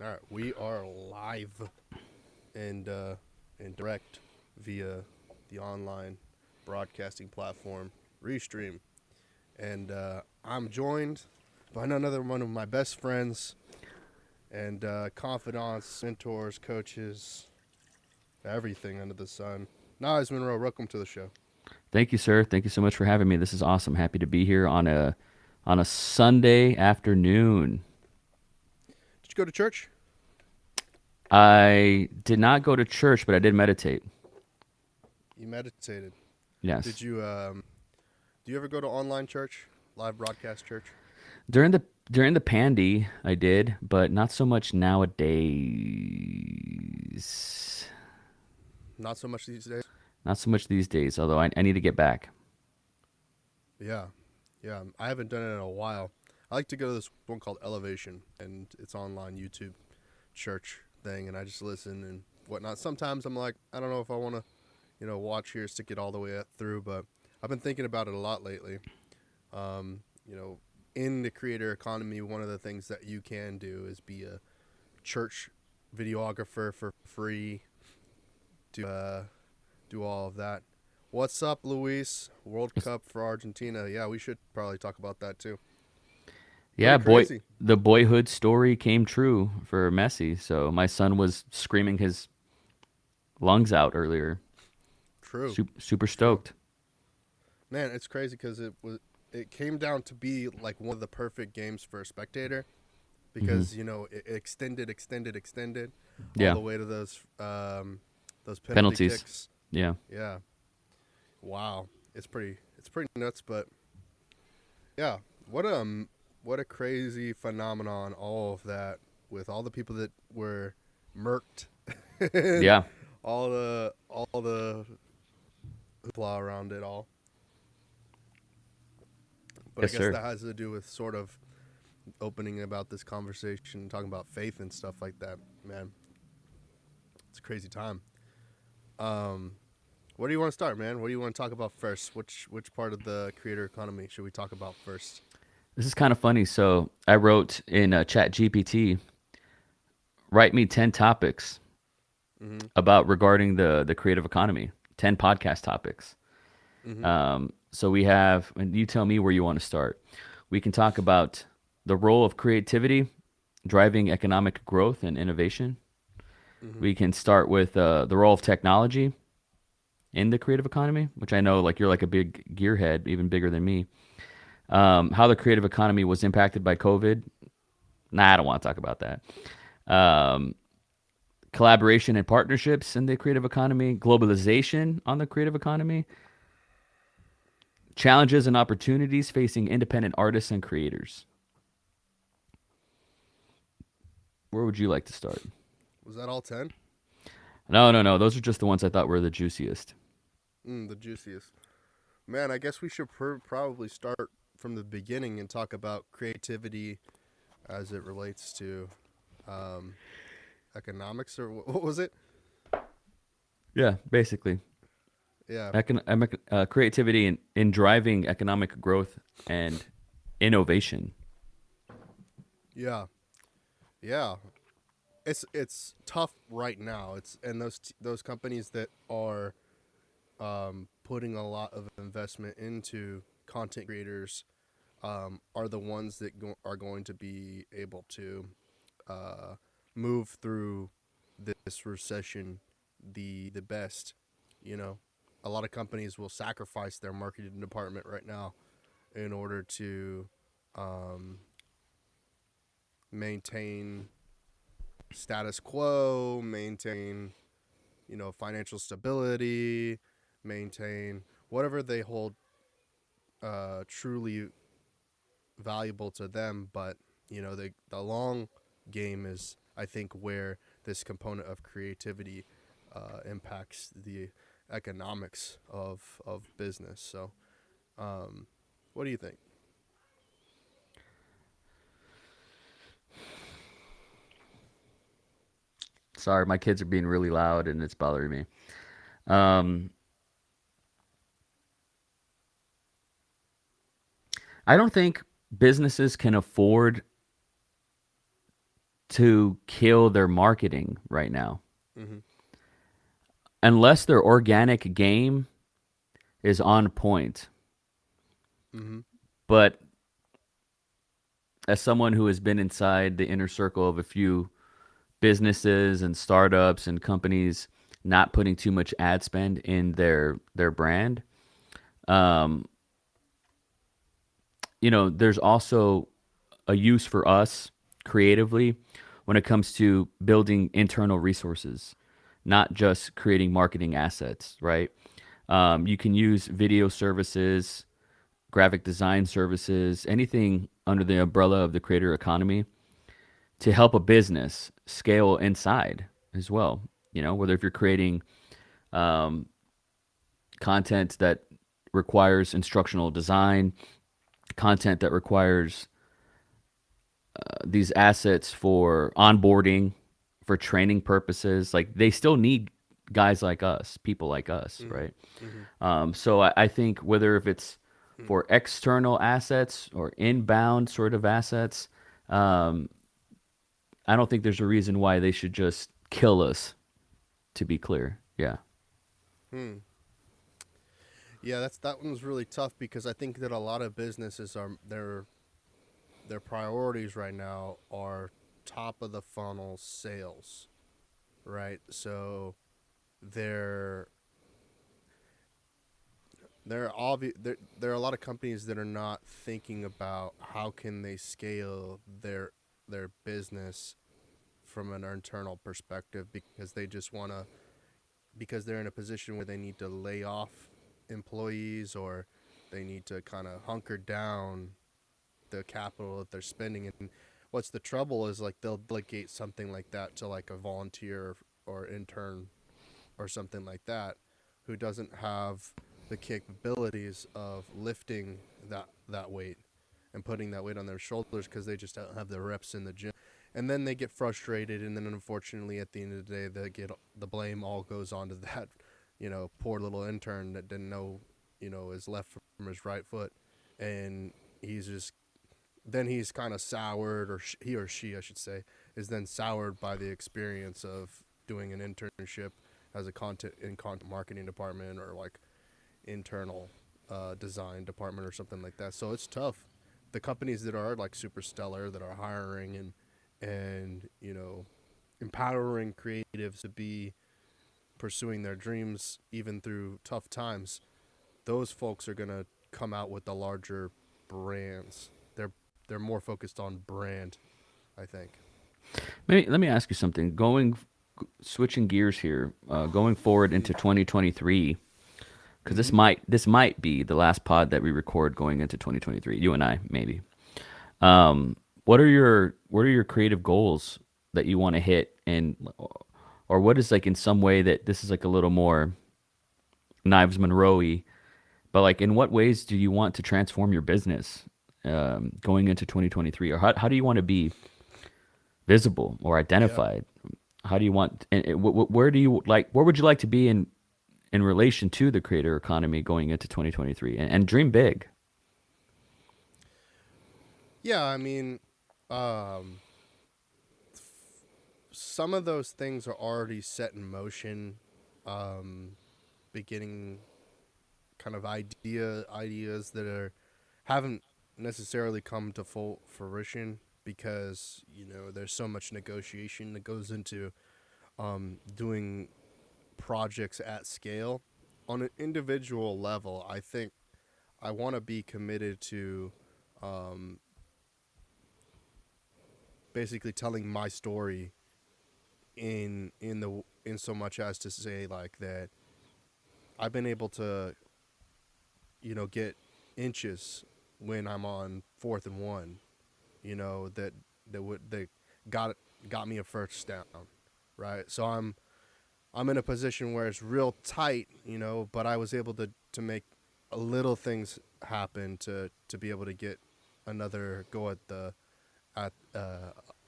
All right, we are live and direct via the online broadcasting platform Restream, and I'm joined by another one of my best friends and confidants, mentors, coaches, everything under the sun. Knives Monroe, welcome to the show. Thank you, sir. Thank you so much for having me. This is awesome. Happy to be here on a Sunday afternoon. Did you go to church? I did not go to church, but I did meditate. You meditated. Yes. Did you? Do you ever go to online church, live broadcast church? During the pandy, I did, but not so much nowadays. Not so much these days. Not so much these days, although I need to get back. Yeah, yeah. I haven't done it in a while. I like to go to this one called Elevation, and it's online YouTube church thing, and I just listen and whatnot. Sometimes I'm like, I don't know if I want to, watch here, stick it all the way through, but I've been thinking about it a lot lately. Um, you know, in the creator economy, one of the things that you can do is be a church videographer for free. Do all of that. What's up, Luis? World Cup for Argentina. Yeah, we should probably talk about that too. Yeah, Pretty crazy. the boyhood story came true for Messi. So my son was screaming his lungs out earlier. True. Super True. stoked. Man, it's crazy because it came down to be like one of the perfect games for a spectator Hmm. because it extended all Yeah, the way to those penalty penalties. kicks. Yeah. Yeah. Wow. It's pretty nuts, but yeah. What a crazy phenomenon, all of that, with all the people that were murked and Yeah. all the hoopla around it all. But I Yes, guess sir. that has to do with sort of opening about this conversation, talking about faith and stuff like that. Man, it's a crazy time. Um, where do you want to start, man? What do you want to talk about first? Which part of the creator economy should we talk about first? This is kind of funny. So I wrote in Chat GPT, write me 10 topics Mm-hmm. about regarding the creative economy, 10 podcast topics. Mm-hmm. So we have, and you tell me where you want to start. We can talk about the role of creativity driving economic growth and innovation. Mm-hmm. We can start with the role of technology in the creative economy, which I know like you're like a big gearhead, even bigger than me. How the creative economy was impacted by COVID. Nah, I don't want to talk about that. Um, Collaboration and partnerships in the creative economy, globalization on the creative economy, challenges and opportunities facing independent artists and creators. Where would you like to start? Was that all 10? No, no, no. Those are just the ones I thought were the juiciest. The juiciest. Man, I guess we should probably start from the beginning and talk about creativity as it relates to um, economics, or what was it? Yeah, basically. Yeah. Creativity in driving economic growth and innovation. Yeah. Yeah. It's tough right now. It's and those companies that are putting a lot of investment into content creators are the ones that are going to be able to uh, move through this recession the best. You know, a lot of companies will sacrifice their marketing department right now in order to um, maintain status quo, maintain financial stability, maintain whatever they hold truly valuable to them. But the long game is, I think, where this component of creativity impacts the economics of business. So, what do you think? Sorry, my kids are being really loud and it's bothering me. Um, I don't think businesses can afford to kill their marketing right now. Mm-hmm. Unless their organic game is on point. Mm-hmm. But as someone who has been inside the inner circle of a few businesses and startups and companies not putting too much ad spend in their brand, um, there's also a use for us creatively when it comes to building internal resources, not just creating marketing assets, right? You can use video services, graphic design services, anything under the umbrella of the creator economy to help a business scale inside as well. Whether if you're creating um, content that requires instructional design, content that requires these assets for onboarding, for training purposes, like they still need guys like us, people like us, Mm-hmm. right? Mm-hmm. So I think whether if it's for external assets or inbound sort of assets, um, I don't think there's a reason why they should just kill us. To be clear, yeah. Hmm. Yeah, that one's really tough because I think that a lot of businesses are their priorities right now are top of the funnel sales, right? So they're there are a lot of companies that are not thinking about how can they scale their business from an internal perspective because they just want to because they're in a position where they need to lay off employees or they need to kind of hunker down the capital that they're spending. And what's the trouble is like they'll delegate something like that to like a volunteer or intern or something like that who doesn't have the capabilities of lifting that weight and putting that weight on their shoulders because they just don't have the reps in the gym. And then they get frustrated, and then unfortunately, at the end of the day, the blame all goes on to that, poor little intern that didn't know, his left from his right foot, and he's just then he's kind of soured, or he or she, I should say, is then soured by the experience of doing an internship as a content marketing department or like internal design department or something like that. So it's tough. The companies that are like super stellar that are hiring and empowering creatives to be pursuing their dreams even through tough times, those folks are gonna come out with the larger brands. They're more focused on brand, I think. Maybe let me ask you something. Switching gears here, going forward into 2023, because Mm-hmm. this might be the last pod that we record going into 2023. You and I, maybe. What are your creative goals that you want to hit, and or what is like in some way that this is like a little more Knives Monroe-y, but like in what ways do you want to transform your business going into 2023, or how do you want to be visible or Yeah. identified? How do you want, and where do you like, where would you like to be in relation to the creator economy going into 2023, and dream big. Yeah, I mean, um, some of those things are already set in motion. Beginning kind of ideas that are haven't necessarily come to full fruition because there's so much negotiation that goes into doing projects at scale on an individual level. I think I want to be committed to um, basically telling my story in so much as to say like that I've been able to get inches when I'm on 4th and 1. That got got me a first down, right? So I'm in a position where it's real tight, but I was able to make a little things happen to be able to get another go at at the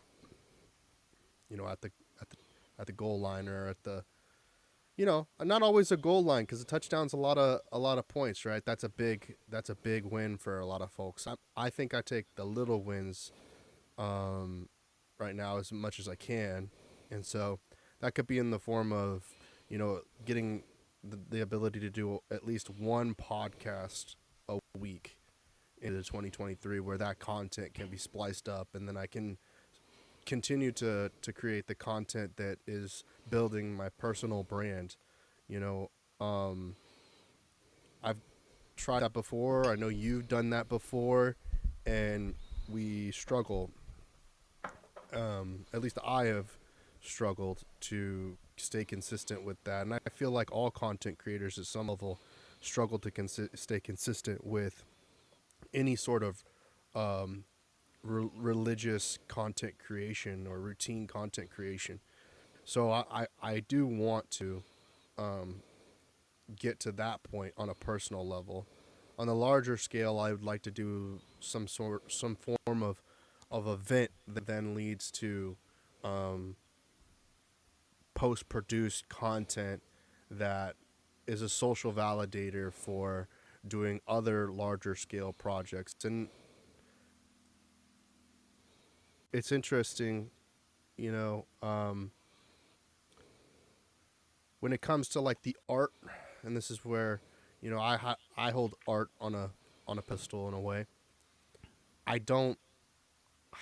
at the at the goal line or at the not always a goal line because a touchdown's a lot of points, right? That's a big win for a lot of folks. I think I take the little wins, um, right now as much as I can, and so that could be in the form of, getting the ability to do at least one podcast a week into 2023, where that content can be spliced up, and then I can continue to create the content that is building my personal brand. You know, I've tried that before. I know you've done that before, and we struggle. At least I have struggled to stay consistent with that, and I feel like all content creators at some level struggle to stay consistent with any sort of religious content creation or routine content creation. So I do want to um, get to that point on a personal level. On a larger scale, I would like to do some form of event that then leads to um, post produced content that is a social validator for doing other larger scale projects. And it's interesting, you know, when it comes to like the art, and this is where, I hold art on a pedestal in a way. I don't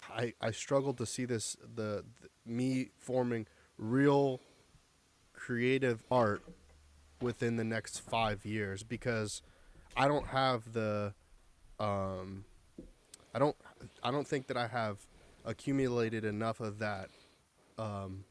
I struggle to see the me forming real creative art within the next 5 years, because I don't have the um I don't I don't think that I have accumulated enough of that. um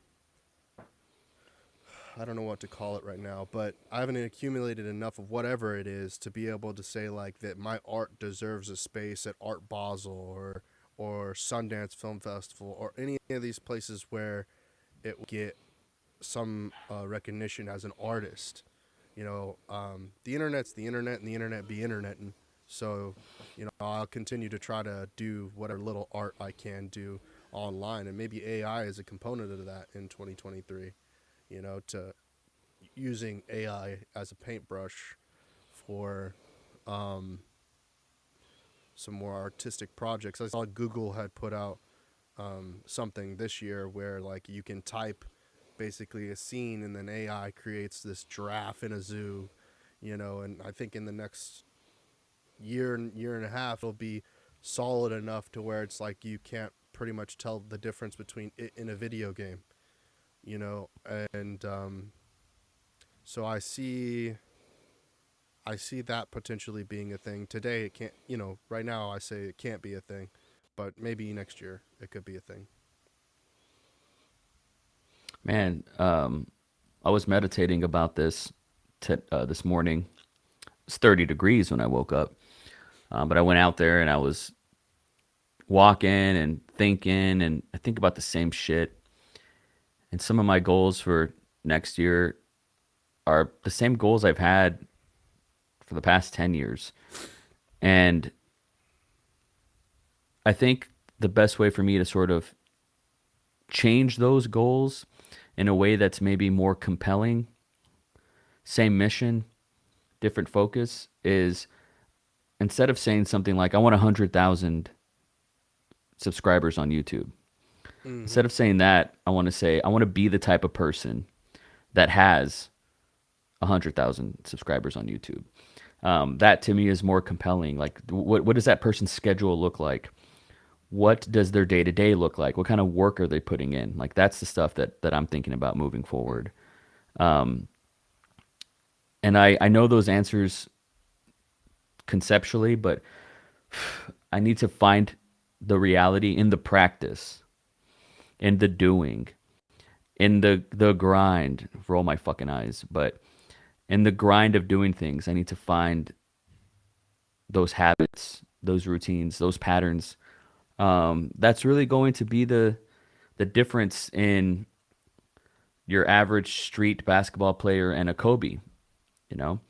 I don't know what to call it right now, but I haven't accumulated enough of whatever it is to be able to say like that my art deserves a space at Art Basel or Sundance Film Festival or any of these places where it will get some recognition as an artist. The internet's the internet, and the internet be internet, and so I'll continue to try to do whatever little art I can do online, and maybe AI is a component of that in 2023. To using AI as a paintbrush for um, some more artistic projects. I saw Google had put out something this year where like you can type basically a scene and then AI creates this giraffe in a zoo, and I think in the next year and a half it'll be solid enough to where it's like you can't pretty much tell the difference between it in a video game, and so I see that potentially being a thing. Today it can't, right now I say it can't be a thing, but maybe next year it could be a thing. Man, I was meditating about this this morning. It's 30 degrees when I woke up, but I went out there and I was walking and thinking, and I think about the same shit. And some of my goals for next year are the same goals I've had for the past 10 years. And I think the best way for me to sort of change those goals in a way that's maybe more compelling, same mission, different focus, is instead of saying something like, I want 100,000 subscribers on YouTube, Mm-hmm. instead of saying that, I want to say, I want to be the type of person that has 100,000 subscribers on YouTube. That to me is more compelling. Like, what does that person's schedule look like? What does their day to day look like? What kind of work are they putting in? Like, that's the stuff that I'm thinking about moving forward. Um, and I know those answers conceptually, but I need to find the reality in the practice, in the doing, in the grind. Roll my fucking eyes, but in the grind of doing things, I need to find those habits, those routines, those patterns. That's really going to be the difference in your average street basketball player and a Kobe, you know.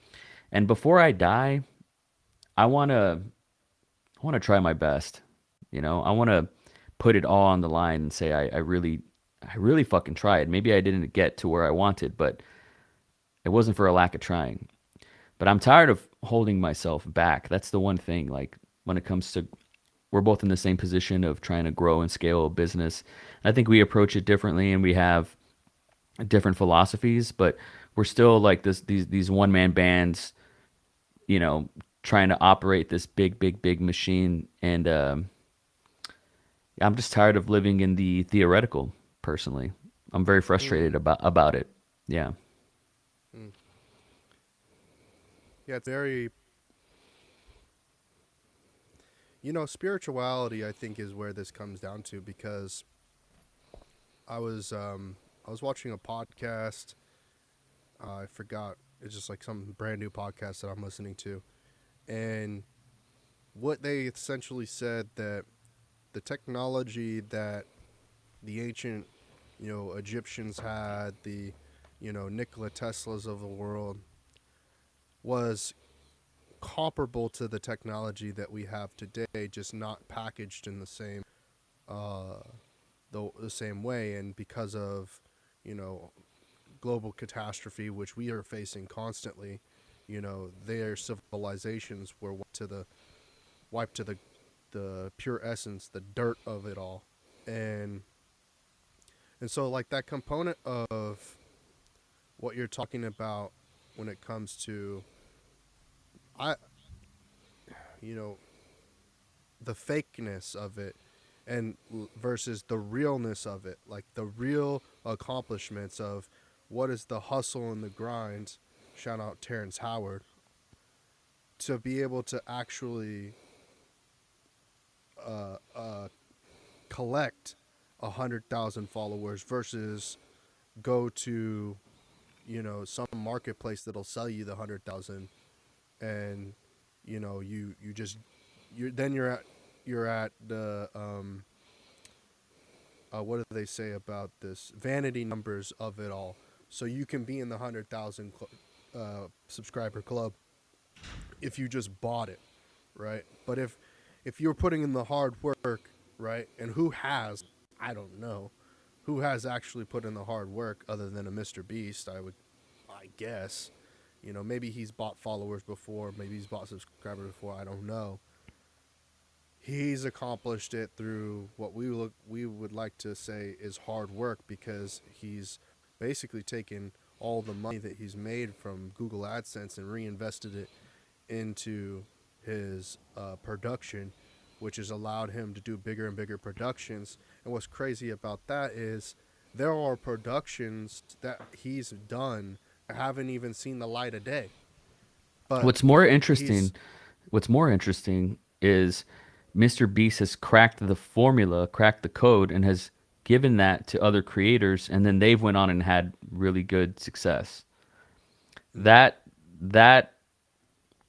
And before I die, I wanna try my best. I wanna put it all on the line and say I really fucking tried. Maybe I didn't get to where I wanted, but it wasn't for a lack of trying. But I'm tired of holding myself back. That's the one thing. Like when it comes to we're both in the same position of trying to grow and scale a business. I think we approach it differently, and we have different philosophies, but we're still like these one man bands, you know, trying to operate this big machine. And I'm just tired of living in the theoretical. Personally, I'm very frustrated Mm, about it. Yeah. mm. Yeah, it's very, spirituality, I think, is where this comes down to, because I was watching a podcast. I forgot. It's just like some brand new podcast that I'm listening to, and what they essentially said that the technology that the ancient, Egyptians had, the, Nikola Teslas of the world, was comparable to the technology that we have today, just not packaged in uh, the same way. And because of, you know, global catastrophe, which we are facing constantly, their civilizations were wiped to the pure essence, the dirt of it all, and so like that component of what you're talking about when it comes to I you know the fakeness of it, and versus the realness of it, like the real accomplishments of what is the hustle and the grind. Shout out Terrence Howard, to be able to actually uh, uh, collect 100,000 followers versus go to some marketplace that'll sell you the 100,000, and you just you're at the what do they say about this vanity numbers of it all, so you can be in the 100,000 subscriber club if you just bought it, right? But if you're putting in the hard work, right? And who has, I don't know, who has actually put in the hard work other than a Mr. Beast, I guess. Maybe he's bought followers before, maybe he's bought subscribers before, I don't know. He's accomplished it through what we would like to say is hard work, because he's basically taken all the money that he's made from Google AdSense and reinvested it into his production, which has allowed him to do bigger and bigger productions. And what's crazy about that is there are productions that he's done that haven't even seen the light of day, but What's more interesting, he's what's more interesting is Mr. Beast has cracked the formula, cracked the code, and has given that to other creators, and then they've went on and had really good success. mm, That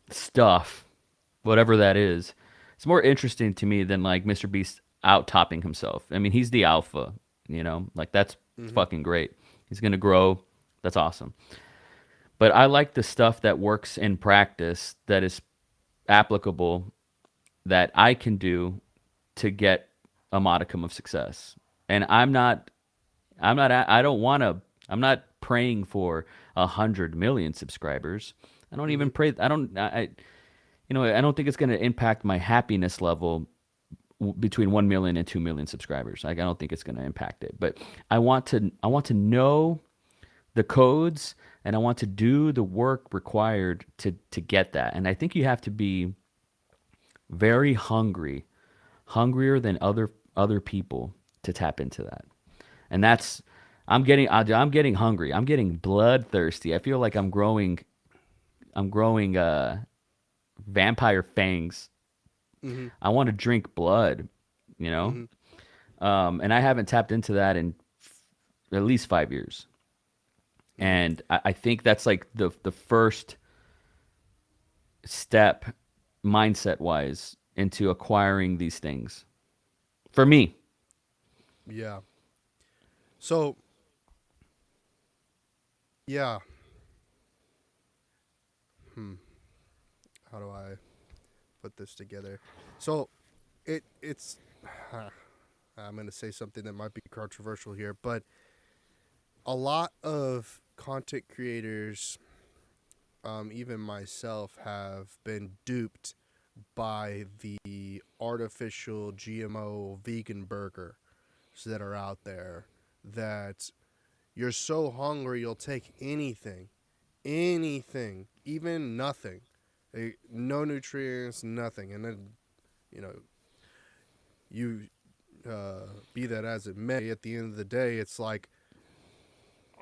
stuff, whatever that is, it's more interesting to me than like Mr. Beast out topping himself. I mean, he's the alpha, like that's mm-hmm, fucking great. He's gonna grow. That's awesome. But I like the stuff that works in practice, that is applicable, that I can do to get a modicum of success. And I don't want to, I'm not praying for 100 million subscribers. I don't mm-hmm, even pray. I don't think it's going to impact my happiness level between 1 million and 2 million subscribers. Like, I don't think it's going to impact it, but I want to know the codes, and I want to do the work required to get that. And I think you have to be very hungry, hungrier than other people to tap into that. And that's I'm getting hungry. I'm getting bloodthirsty. I feel like I'm growing vampire fangs. mm-hmm, I want to drink blood, you know? mm-hmm, And I haven't tapped into that in at least 5 years. mm-hmm. And I think that's like the first step, mindset wise, into acquiring these things for me. Yeah. So yeah. Hmm. How do I put this together? So it's I'm going to say something that might be controversial here, but a lot of content creators, even myself, have been duped by the artificial GMO vegan burgers that are out there, that you're so hungry you'll take anything, even nothing, no nutrients, nothing, and then you know you be that as it may. At the end of the day, it's like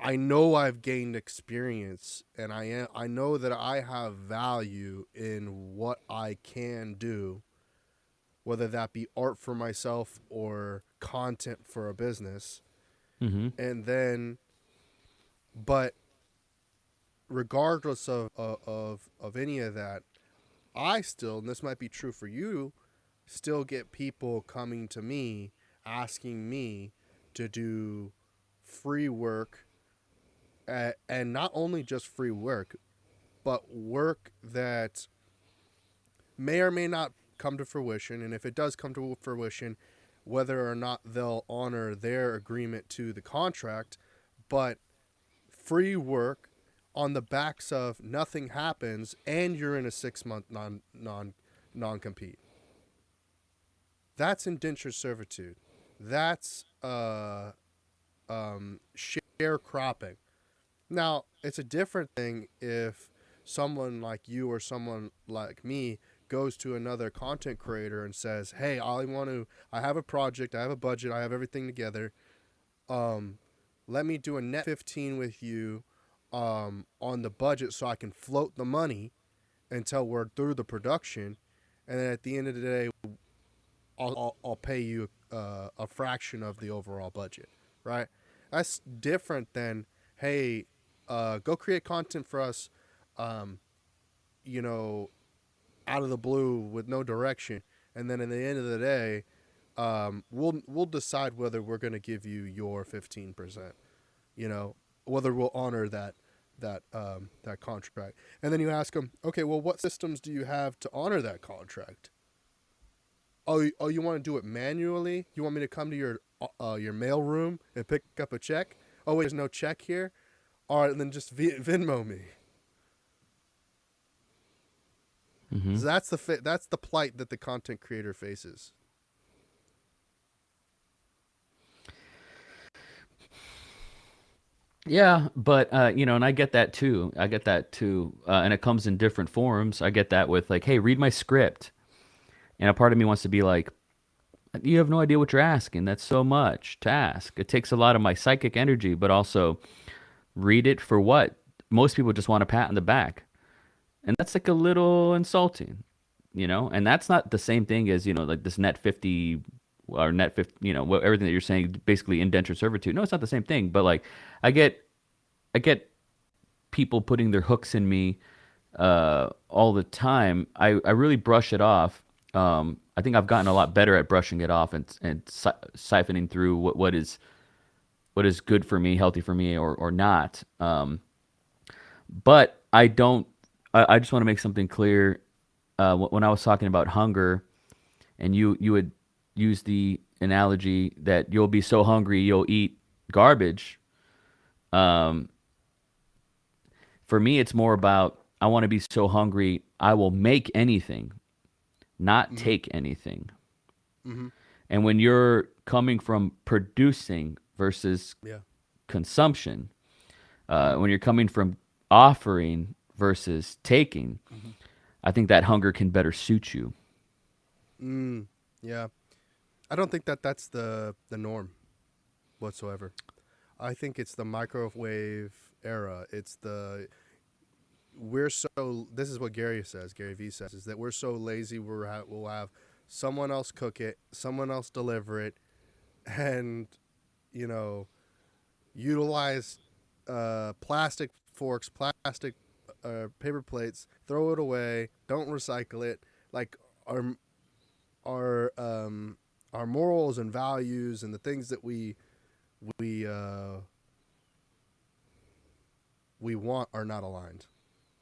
I know I've gained experience, and I know that I have value in what I can do, whether that be art for myself or content for a business, Mm-hmm. and then, but regardless of any of that, I still, and this might be true for you, still get people coming to me asking me to do free work, and not only just free work, but work that may or may not come to fruition. And if it does come to fruition, whether or not they'll honor their agreement to the contract, but free work on the backs of nothing happens and you're in a 6 month non compete. That's indentured servitude. That's sharecropping. Now, it's a different thing if someone like you or someone like me goes to another content creator and says, "Hey, I have a project, I have a budget, I have everything together. Um, let me do a net 15 with you on the budget so I can float the money until we're through the production, and then at the end of the day, I'll pay you a fraction of the overall budget, right?" That's different than, "Hey, go create content for us, um, you know, out of the blue with no direction, and then at the end of the day, we'll decide whether we're going to give you your 15%, you know, whether we'll honor that contract." And then you ask them, "Okay, well, what systems do you have to honor that contract? Oh, you want to do it manually? You want me to come to your mail room and pick up a check? Oh wait, there's no check here. All right, then just Venmo me." Mm-hmm. So that's the plight that the content creator faces. Yeah, but and I get that too. I get that too, and it comes in different forms. I get that with like, hey, read my script, and a part of me wants to be like, you have no idea what you're asking. That's so much to ask. It takes a lot of my psychic energy, but also read it for what? Most people just want a pat on the back, and that's like a little insulting, And that's not the same thing as like this net 50 or net 50, everything that you're saying, basically indentured servitude. No, it's not the same thing. But like, I get I get people putting their hooks in me all the time. I really brush it off. I think I've gotten a lot better at brushing it off and siphoning through what is good for me, healthy for me, or not. But I don't. I just want to make something clear. When I was talking about hunger, and you would use the analogy that you'll be so hungry you'll eat garbage. Um, for me, it's more about I want to be so hungry I will make anything, not Mm-hmm. take anything. Mm-hmm. And when you're coming from producing versus Yeah. consumption, when you're coming from offering versus taking, Mm-hmm. I think that hunger can better suit you. Yeah. I don't think that that's the norm whatsoever. I think it's the microwave era. It's the we're so this is what Gary V says, is that we're so lazy we'll have someone else cook it, someone else deliver it, and you know utilize plastic forks, plastic paper plates, throw it away, don't recycle it. Like our our um, our morals and values and the things that we uh, we want are not aligned,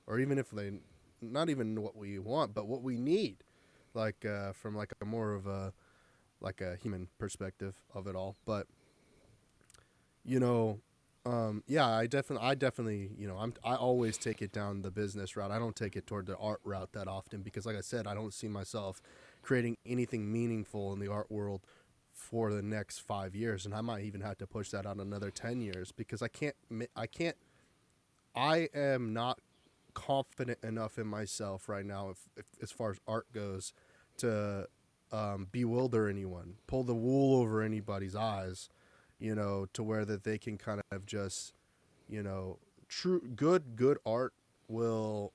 or even if they, not even what we want, but what we need, like from like a more of a like a human perspective of it all. But you know, Yeah, I definitely, I always take it down the business route. I don't take it toward the art route that often because, like I said, I don't see myself creating anything meaningful in the art world for the next 5 years, and I might even have to push that out another 10 years because I can't, I am not confident enough in myself right now, if as far as art goes, to bewilder anyone, pull the wool over anybody's eyes, to where that they can kind of just, true good art will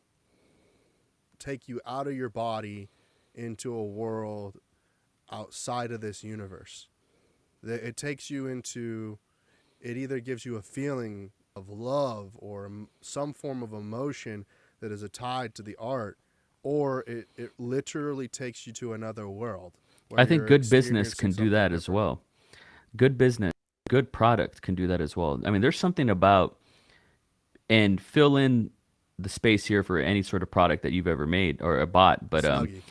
take you out of your body into a world outside of this universe. It takes you into, it either gives you a feeling of love or some form of emotion that is tied to the art, or it literally takes you to another world where I think you're good business experiencing can do something that as different. well. Good business, good product can do that as well. I mean, there's something about, and fill in the space here for any sort of product that you've ever made or bought, but Snuggie,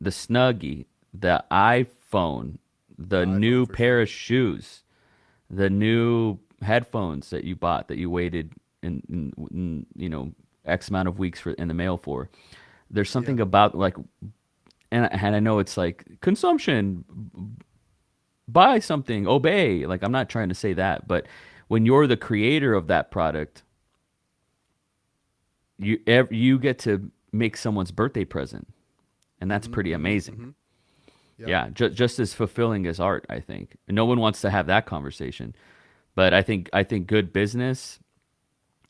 the Snuggie, the iPhone, the the iPhone new for pair sure. of shoes, the new headphones that you bought that you waited X amount of weeks for in the mail for. There's Yeah. something about like, and I know it's like consumption, buy something, obey. Like I'm not trying to say that, but when you're the creator of that product, you get to make someone's birthday present, and that's Mhm. pretty Mhm. amazing. Mhm. Yep. Yeah, just as fulfilling as art, I think. No one wants to have that conversation, but I think good business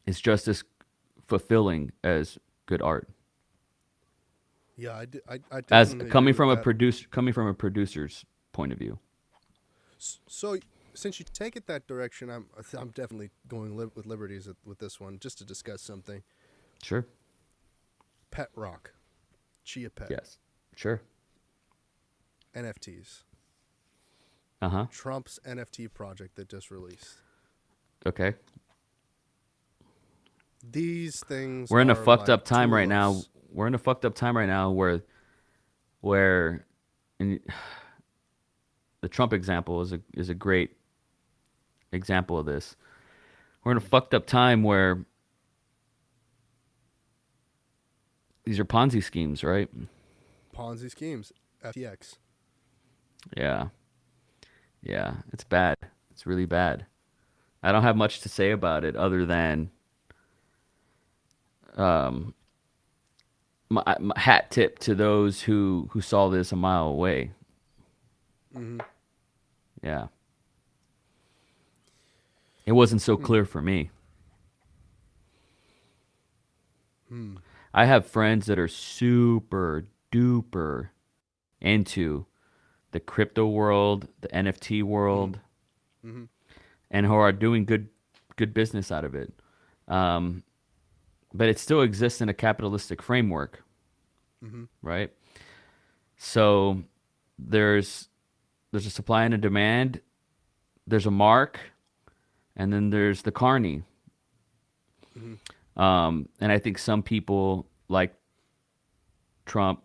is just as fulfilling as good art. Yeah, I As definitely agree with that. coming from a producer's point of view. So since you take it that direction, I'm definitely going with liberties with this one just to discuss something. Sure. Pet rock, chia pet, Yes. Sure. NFTs. Uh-huh. Trump's NFT project that just released. Okay. These things We're in a are fucked like up time right now. tools. We're in a fucked up time right now where and the Trump example is a great example of this. We're in a fucked up time where these are Ponzi schemes, right? Ponzi schemes, FTX. Yeah. Yeah, it's bad. It's really bad. I don't have much to say about it other than um my hat tip to those who saw this a mile away. Mm-hmm. Yeah. It wasn't so Hmm. clear for me. Hmm. I have friends that are super duper into the crypto world, the NFT Mm-hmm. world, Mm-hmm. and who are doing good business out of it. Um, but it still exists in a capitalistic framework, Mm-hmm. right? So there's there's a supply and a demand, there's a mark, and then there's the carney. Mm-hmm. And I think some people like Trump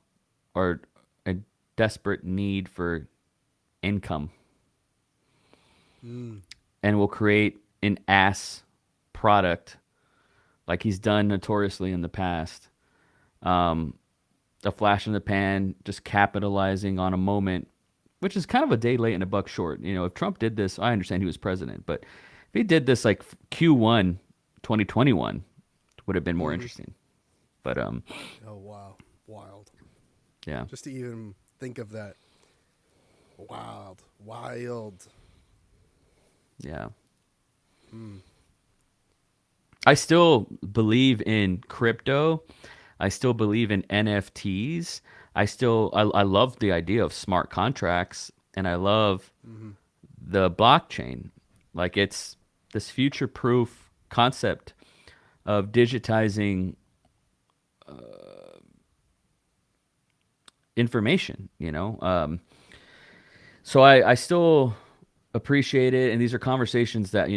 are a desperate need for income Mm. and will create an ass product like he's done notoriously in the past. Um, a flash in the pan, just capitalizing on a moment, which is kind of a day late and a buck short. If Trump did this, I understand he was president, but if he did this like Q1 2021, it would have been more Mm-hmm. interesting. But Oh wow, wild. yeah, Just to even think of that, wild, wild. yeah. Hmm. I still believe in crypto. I still believe in NFTs. I love the idea of smart contracts and I love Mm-hmm. the blockchain. Like it's this future proof concept of digitizing information. So I still appreciate it. And these are conversations that,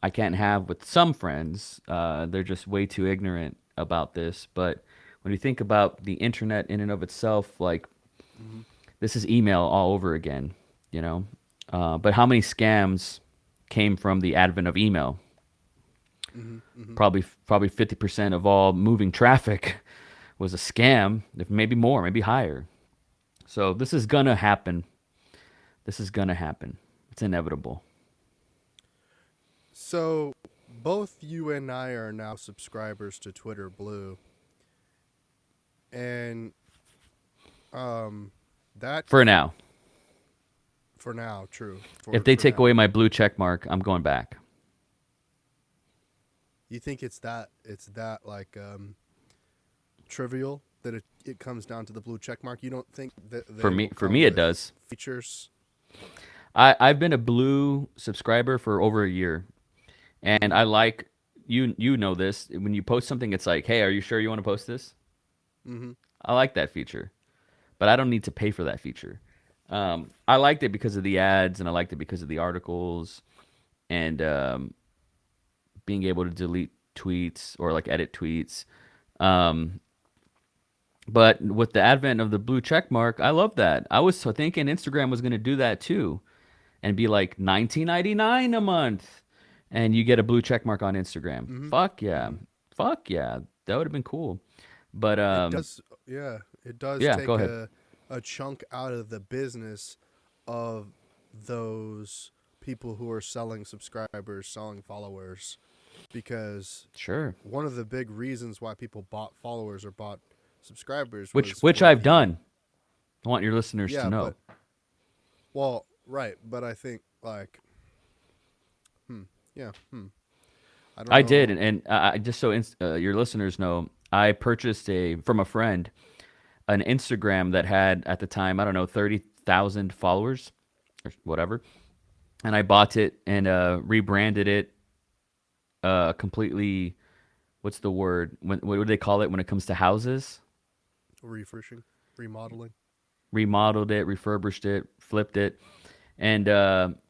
I can't have with some friends. They're just way too ignorant about this. But when you think about the internet in and of itself, like Mm-hmm. this is email all over again, you know? But how many scams came from the advent of email? Mm-hmm. Probably 50% of all moving traffic was a scam, if maybe more, maybe higher. So this is gonna happen. This is gonna happen. It's inevitable. So both you and I are now subscribers to Twitter Blue, and um, that For now. for now, true. If For they for take now, away my blue check mark, I'm going back. you think it's that like trivial that it comes down to the blue check mark? You don't think that For they me will for come me it with does. features? I've been a blue subscriber for over a year. And Mm-hmm. I like you know this. When you post something, it's like, hey, are you sure you want to post this? Mm-hmm. I like that feature, but I don't need to pay for that feature. I liked it because of the ads, and I liked it because of the articles, and being able to delete tweets or like edit tweets. Um, but with the advent of the blue check mark, I love that. I was thinking Instagram was going to do that too, and be like 19.99 a month, and you get a blue check mark on Instagram. Mm-hmm. Fuck yeah, Mm-hmm. fuck yeah, that would have been cool. But It does, yeah. It does yeah, go take ahead. a chunk out of the business of those people who are selling subscribers, selling followers, because Sure. one of the big reasons why people bought followers or bought subscribers Which was which for I've the done. I want your listeners to yeah, know. but well, right, but I think like yeah, I don't I did, know. and I just so your listeners know, I purchased a from a friend an Instagram that had at the time I don't know 30,000 followers or whatever, and I bought it and rebranded it completely. What's the word? What do they call it when it comes to houses? Refreshing, remodeling. Remodeled it, refurbished it, flipped it, and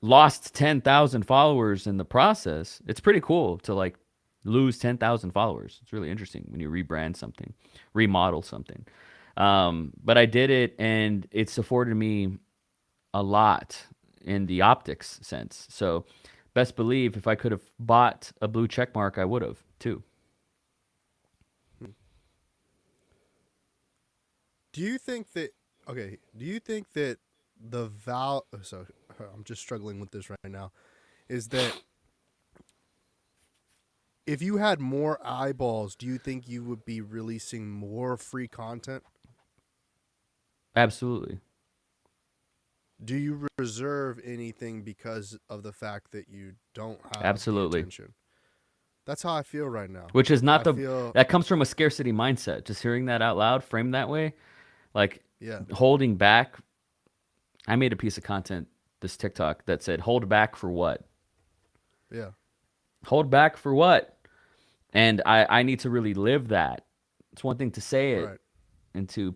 lost 10,000 followers in the process. It's pretty cool to like lose 10,000 followers. It's really interesting when you rebrand something, remodel something. But I did it, and it's afforded me a lot in the optics sense. So, best believe if I could have bought a blue check mark, I would have too. Hmm. Do you think that okay? Do you think that the val? So I'm just struggling with this right now. Is that if you had more eyeballs, do you think you would be releasing more free content? Absolutely. Do you reserve anything because of the fact that you don't have the Absolutely. attention? That's how I feel right now. Which is not I the feel that comes from a scarcity mindset. Just hearing that out loud, framed that way, like yeah, holding back. I made a piece of content this TikTok that said, "Hold back for what? yeah, Hold back for what?" And I need to really live that. It's one thing to say it right. and to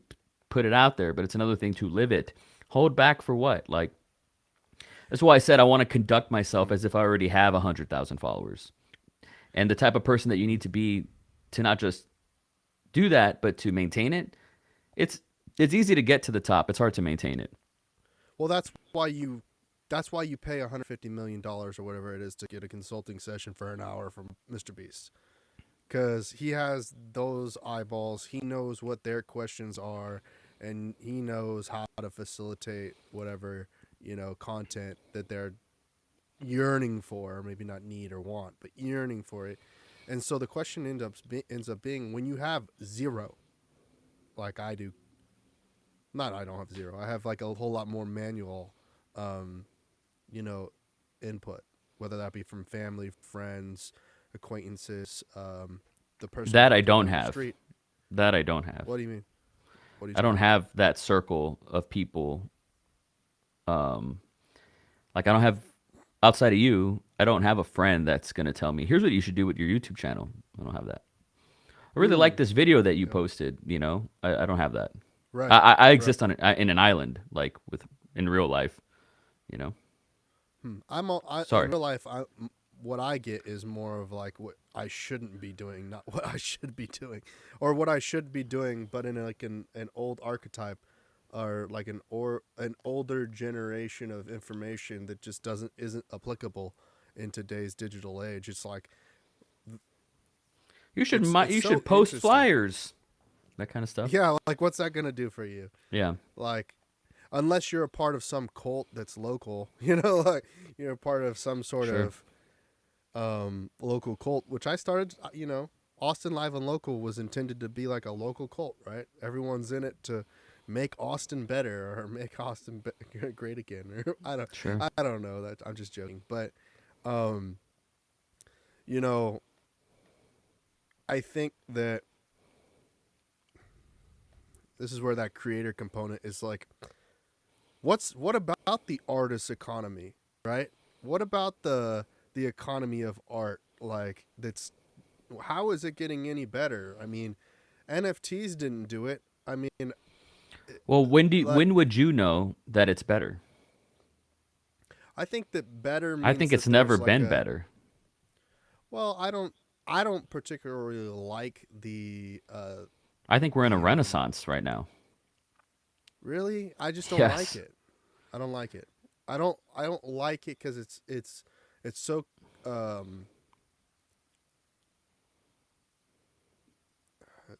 put it out there, but it's another thing to live it. Hold back for what? Like that's why I said I want to conduct myself Hmm. as if I already have 100,000 followers, and the type of person that you need to be to not just do that, but to maintain it. It's it's easy to get to the top. It's hard to maintain it. Well, that's why you pay $150 million or whatever it is to get a consulting session for an hour from Mr. Beast. Because he has those eyeballs. He knows what their questions are, and he knows how to facilitate whatever content that they're yearning for, maybe not need or want, but yearning for it. And so the question ends up being when you have zero, like I do. Not I don't have zero. I have like a whole lot more manual, um, you know, input, whether that be from family, friends, acquaintances, the person That I walking don't down the have. street. That I don't have. What do you mean? What are you I don't talking about? have that circle of people. Um, like I don't have outside of you. I don't have a friend that's gonna tell me, "Here's what you should do with your YouTube channel." I don't have that. I really like Mm, this video that you yeah. posted. I don't have that. I, Right. I I Right. exist in an island, like with in real life. You know. In Sorry. real life. What I get is more of like what I shouldn't be doing, not what I should be doing, or what I should be doing, but in like an old archetype, or like an older generation of information that just doesn't isn't applicable in today's digital age. It's like It's you so should post interesting. flyers, that kind of stuff. Yeah, like what's that gonna do for you? Yeah, Like, unless you're a part of some cult that's local, like you're a part of some sort sure. of local cult, which I started. Austin Live and Local was intended to be like a local cult, right? Everyone's in it to make Austin better or make Austin great again. Or Sure. I don't know that I'm just joking, but um, you know, I think that this is where that creator component is like, what about the artist economy, right? What about the economy of art? Like, that's how is it getting any better? I mean, NFTs didn't do it. I mean, Well, like, when would you know that it's better? I think that better I means think it's that never there's like been a, better. well, I don't particularly like I think we're in a the renaissance right now. really, I just don't like Yes. it. I don't like it. I don't like it cuz it's so um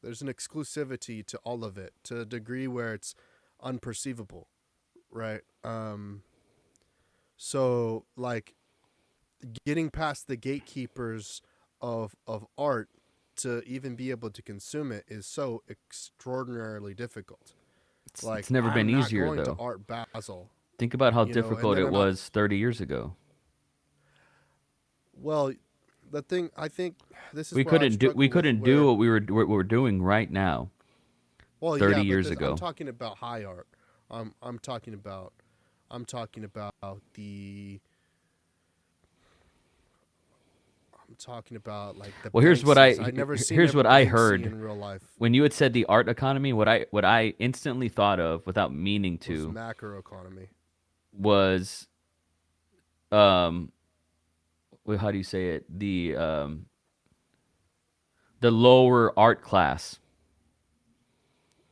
there's an exclusivity to all of it to a degree where it's unperceivable, right? So like getting past the gatekeepers of art to even be able to consume it is so extraordinarily difficult. It's Like, never been I'm not easier going to though. Art Basel, Think about how and difficult then it I'm not. was 30 years ago. Well, the thing I think this is where I We struggle with couldn't do where. what we're doing right now Well, 30 yeah, but years this, I'm ago. talking about high art. I'm talking about the I'm talking about like the Well, Banksies. I never seen a here's what I Banksy heard in real life. when you had said the art economy. What I instantly thought of without meaning Was to macroeconomy. was um well, how do you say it? The lower art class,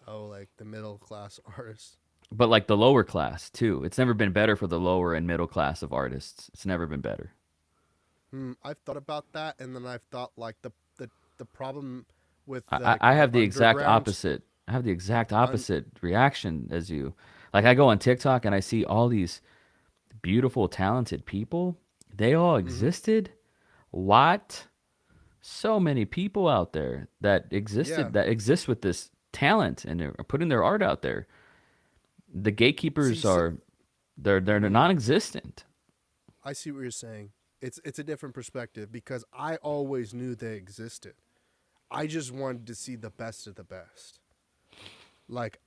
Oh, like the middle class artists. but like the lower class too. It's never been better for the lower and middle class of artists. It's never been better. I've thought about that, and then I've thought like the problem with I the have the exact underground. opposite. I have the exact Un, opposite reaction as you. Like I go on TikTok and I see all these beautiful, talented people. They all mm-hmm. existed. What? So many people out there Yeah. that exist with this talent and they're putting their art out there. The See, gatekeepers are they're mm-hmm. non-existent. I see what you're saying. It's a different perspective because I always knew they existed. I just wanted to see the best of the best. Like,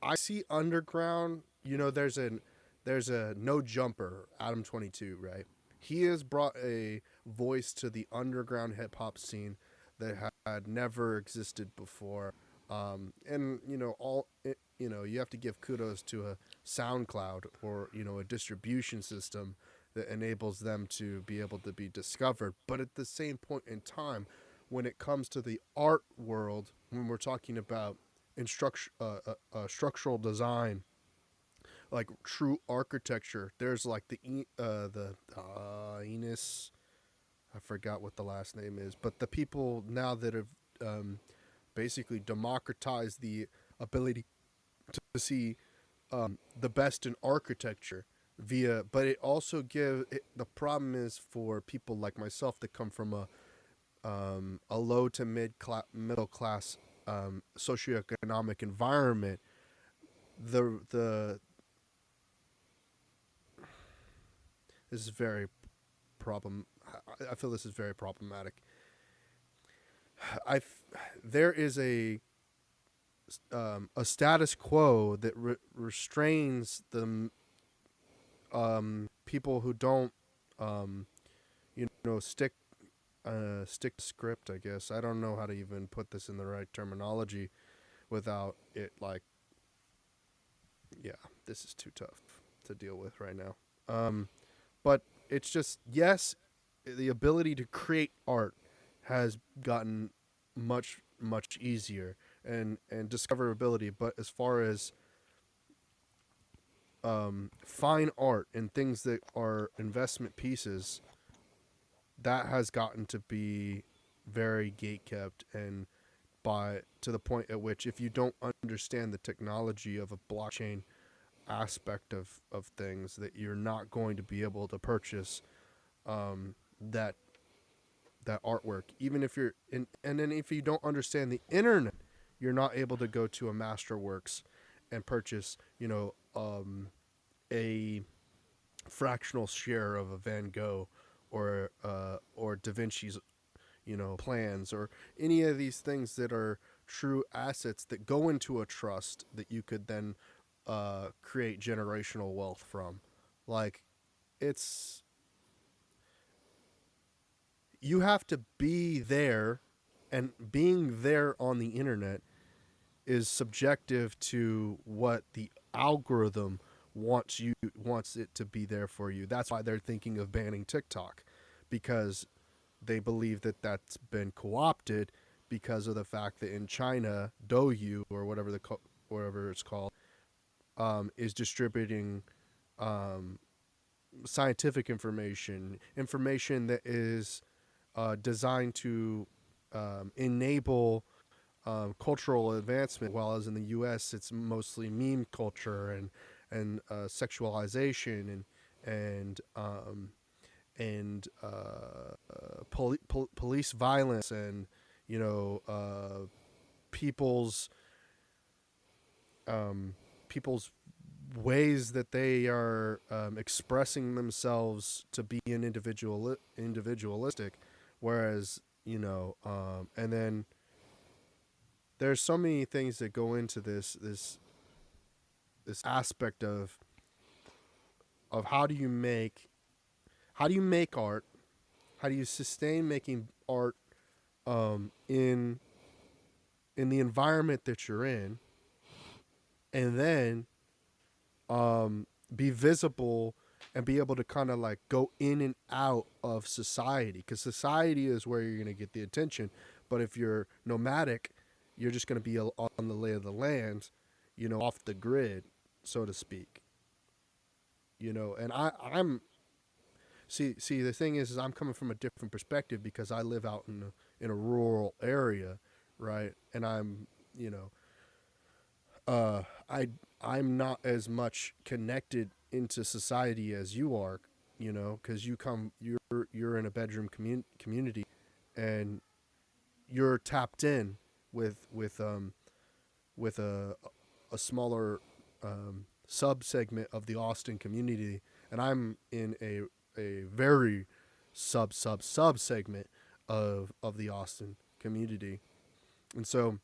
I see underground. There's a no jumper Adam 22, right? He has brought a voice to the underground hip hop scene that had never existed before. And you have to give kudos to a SoundCloud or a distribution system that enables them to be able to be discovered. But at the same point in time, when it comes to the art world, when we're talking about structural design, like true architecture, there's like the Enos. I forgot what the last name is, but the people now that have basically democratized the ability to see the best in architecture via, but it also the problem is for people like myself that come from a low to middle class socioeconomic environment. The This is very problem. I feel this is very problematic. I There is a status quo that restrains the people who don't stick to script. I guess I don't know how to even put this in the right terminology without it like, yeah, this is too tough to deal with right now. But it's just, yes, the ability to create art has gotten much easier and discoverability. But as far as fine art and things that are investment pieces, that has gotten to be very gate kept, and by to the point at which if you don't understand the technology of a blockchain aspect of things, that you're not going to be able to purchase that that artwork, even if you're in. And then if you don't understand the internet, you're not able to go to a Masterworks and purchase, a fractional share of a Van Gogh or Da Vinci's, plans, or any of these things that are true assets that go into a trust that you could then create generational wealth from. Like, it's you have to be there, and being there on the internet is subjective to what the algorithm wants it to be there for you. That's why they're thinking of banning TikTok, because they believe that that's been co-opted because of the fact that in China, Douyu, or whatever it's called, is distributing um, scientific information that is designed to enable cultural advancement, while as in the U.S. it's mostly meme culture and sexualization and police violence, and people's people's ways that they are expressing themselves to be an individualistic, whereas and then there's so many things that go into this aspect of how do you make art, how do you sustain making art in the environment that you're in, and then be visible and be able to kind of like go in and out of society, because society is where you're going to get the attention. But if you're nomadic, you're just going to be on the lay of the land, off the grid, so to speak. And I'm see the thing is I'm coming from a different perspective, because I live out in a rural area, right? And I'm uh I I'm not as much connected into society as you are, because you're in a bedroom community, and you're tapped in with a smaller sub segment of the Austin community, and I'm in a very sub segment of the Austin community. And so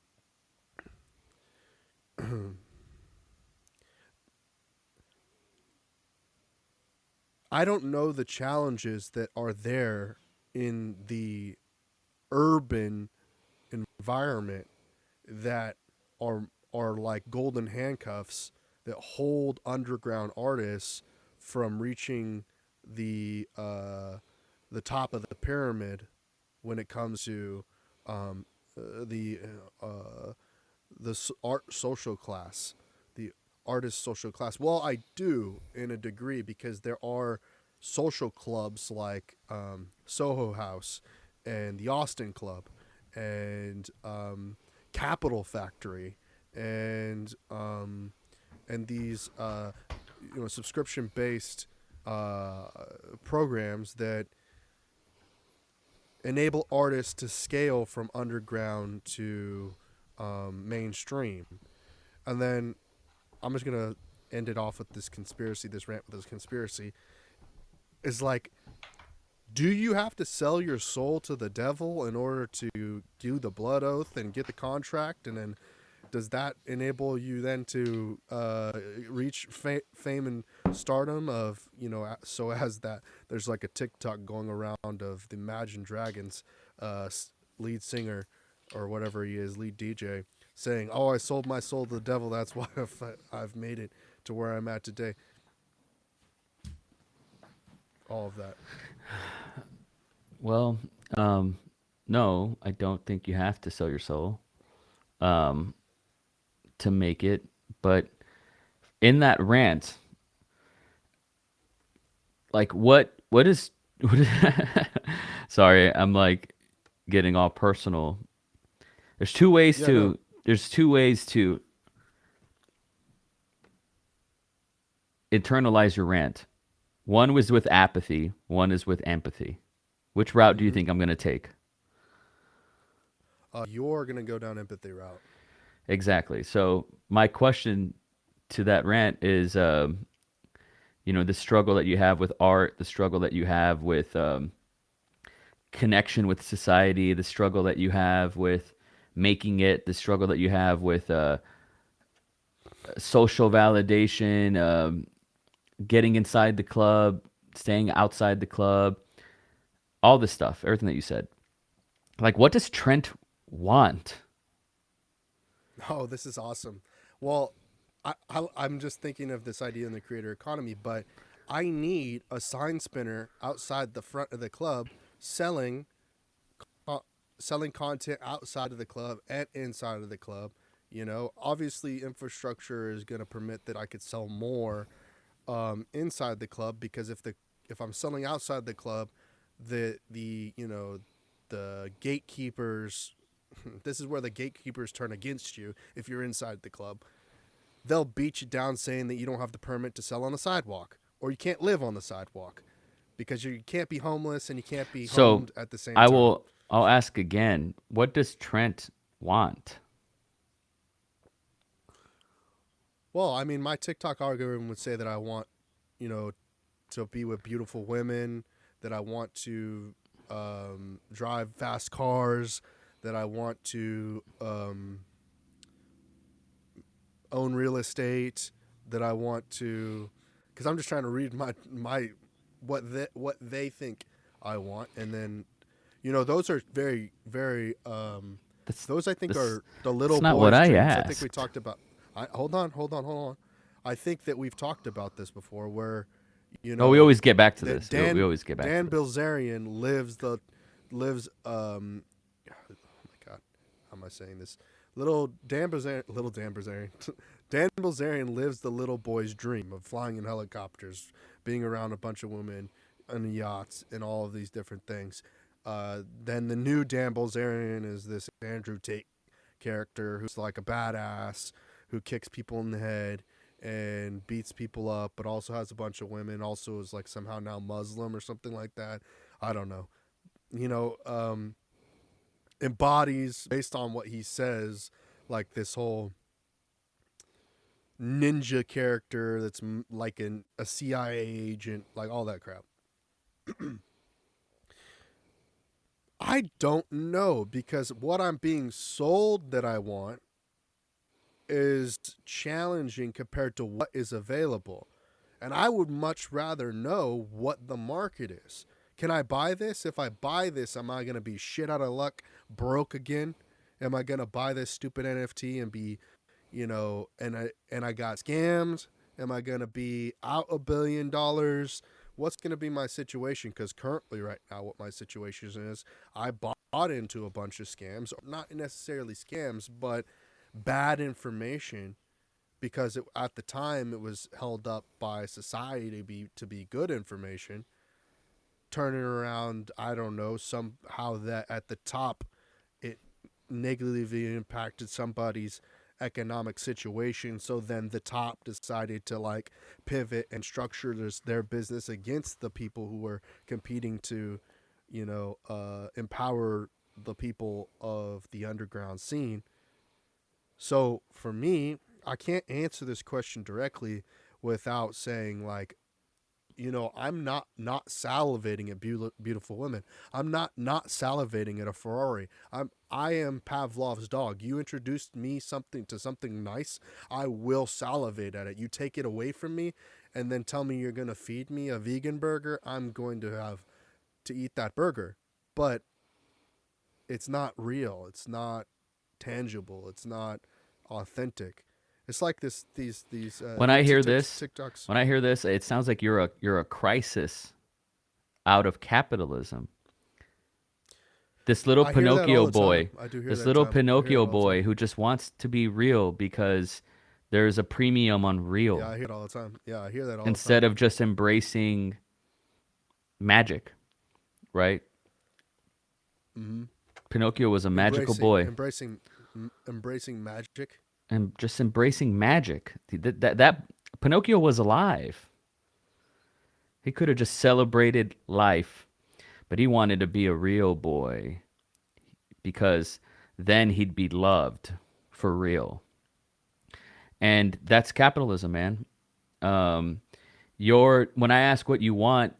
I don't know the challenges that are there in the urban environment that are like golden handcuffs that hold underground artists from reaching the top of the pyramid when it comes to um, the art social class, the artist social class. Well, I do in a degree, because there are social clubs like Soho House and the Austin Club and Capital Factory and these subscription based programs that enable artists to scale from underground to mainstream. And then I'm just gonna end it off with this conspiracy, this rant with this conspiracy. Is like, do you have to sell your soul to the devil in order to do the blood oath and get the contract? And then does that enable you then to reach fame and stardom of, so as that there's like a TikTok going around of the Imagine Dragons lead singer, or whatever he is, lead DJ, saying, oh, I sold my soul to the devil, that's why I've made it to where I'm at today. All of that. Well, no, I don't think you have to sell your soul um, to make it. But in that rant, like what is what is sorry, I'm like getting all personal. There's two ways Yeah, no. to there's two ways to internalize your rant. One was with apathy, one is with empathy. Which route do you Hmm. think I'm going to take? You're gonna go down empathy route. Exactly. So my question to that rant is, the struggle that you have with art, the struggle that you have with connection with society, the struggle that you have with making it, the struggle that you have with social validation, getting inside the club, staying outside the club, all this stuff, everything that you said. Like, what does Trent want? Oh, this is awesome. Well, I'm just thinking of this idea in the creator economy, but I need a sign spinner outside the front of the club selling uh, selling content outside of the club and inside of the club. Obviously, infrastructure is going to permit that I could sell more inside the club because if I'm selling outside the club, the gatekeepers. This is where the gatekeepers turn against you if you're inside the club. They'll beat you down saying that you don't have the permit to sell on the sidewalk or you can't live on the sidewalk because you can't be homeless and you can't be So homed at the same I time. will I'll ask again, what does Trent want? Well, I mean, my TikTok algorithm would say that I want, you know, to be with beautiful women, that I want to drive fast cars, that I want to own real estate, that I want to, because I'm just trying to read my what they think I want, and then those are very very That's those I think that's are the that's little not what boys' I dreams. I think we asked. talked about. Hold on. I think that we've talked about this before, where you Oh, we know always get back to that this. We Dan always get back to Dan this. Bilzerian lives oh my god, how am I saying this? Little Dan Bilzerian Dan Bilzerian lives the little boy's dream of flying in helicopters, being around a bunch of women on yachts and all of these different things. Then the new Dan Bilzerian is this Andrew Tate character who's like a badass who kicks people in the head and beats people up, but also has a bunch of women. Also is like somehow now Muslim or something like that. I don't know. You know, embodies based on what he says, like this whole ninja character that's like a CIA agent, like all that crap. I don't know because what I'm being sold that I want is challenging compared to what is available. And I would much rather know what the market is. Can I buy this? If I buy this, am I going to be shit out of luck, broke again? Am I going to buy this stupid NFT and be, and I got scammed? Am I going to be out $1 billion? What's going to be my situation? Because currently, right now, what my situation is, I bought into a bunch of scams, not necessarily scams, but bad information because at the time it was held up by society to be good information. Turning around, I don't know, somehow that at the top it negatively impacted somebody's economic situation. So then the top decided to like pivot and structure their business against the people who were competing to, empower the people of the underground scene. So for me, I can't answer this question directly without saying like, I'm not salivating at beautiful women. I'm not salivating at a Ferrari. I am Pavlov's dog. You introduced me something nice, I will salivate at it. You take it away from me and then tell me you're going to feed me a vegan burger, I'm going to have to eat that burger. But it's not real. It's not tangible. It's not authentic. It's like these When I hear this, TikToks. when I hear this, it sounds like you're a crisis out of capitalism. This little I hear that all Pinocchio the time. boy, I do hear this that little time. I hear that Pinocchio all the time. boy who just wants to be real because there's a premium on Yeah, real I hear it all the time. Yeah, I hear that all the instead time. of just embracing magic, right? Mm-hmm. Pinocchio was a magical embracing boy embracing embracing magic. and just embracing magic. That Pinocchio was alive. He could have just celebrated life, but he wanted to be a real boy because then he'd be loved for real. And that's capitalism, man. Um, when I ask what you want,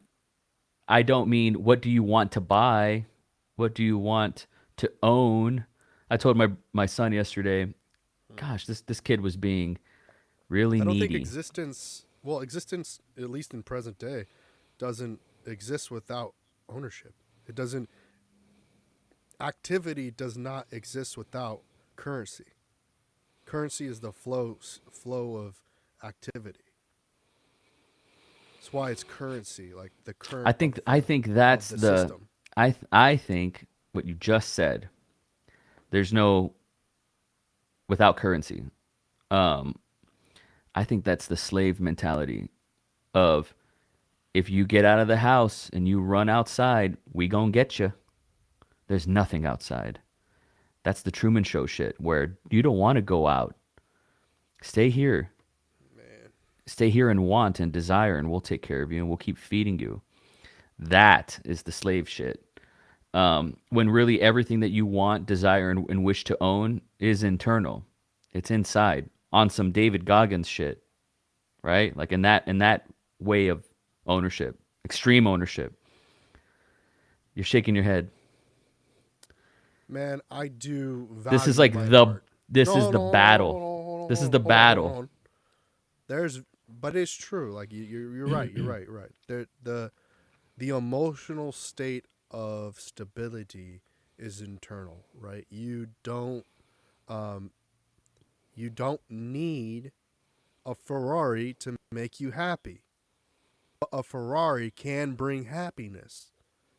I don't mean what do you want to buy, what do you want to own. I told my son yesterday, gosh, this kid was being really I don't think needy. existence, at least in present day, doesn't exist without ownership. It doesn't. Activity does not exist without currency. Currency is the flow of activity. That's why it's currency, like the current I think of that's the the system. I think what you just said. There's no without currency. Um, I think that's the slave mentality of if you get out of the house and you run outside, we gonna get you. There's nothing outside. That's the Truman Show shit where you don't want to go out. Stay here. Man, Stay here and want and desire, and we'll take care of you and we'll keep feeding you. That is the slave shit. When really everything that you want, desire, and wish to own is internal. It's inside on some David Goggins shit, right? Like in that way of ownership, extreme ownership. You're shaking your head. man, I do This is value like my the art. this is No, the no, hold battle. on, hold on, This is hold the on, hold on, hold battle. on. But it's true. Like you're right. You're right. You're right. The emotional state of stability is internal, right? Um, you don't need a Ferrari to make you happy. A Ferrari can bring happiness.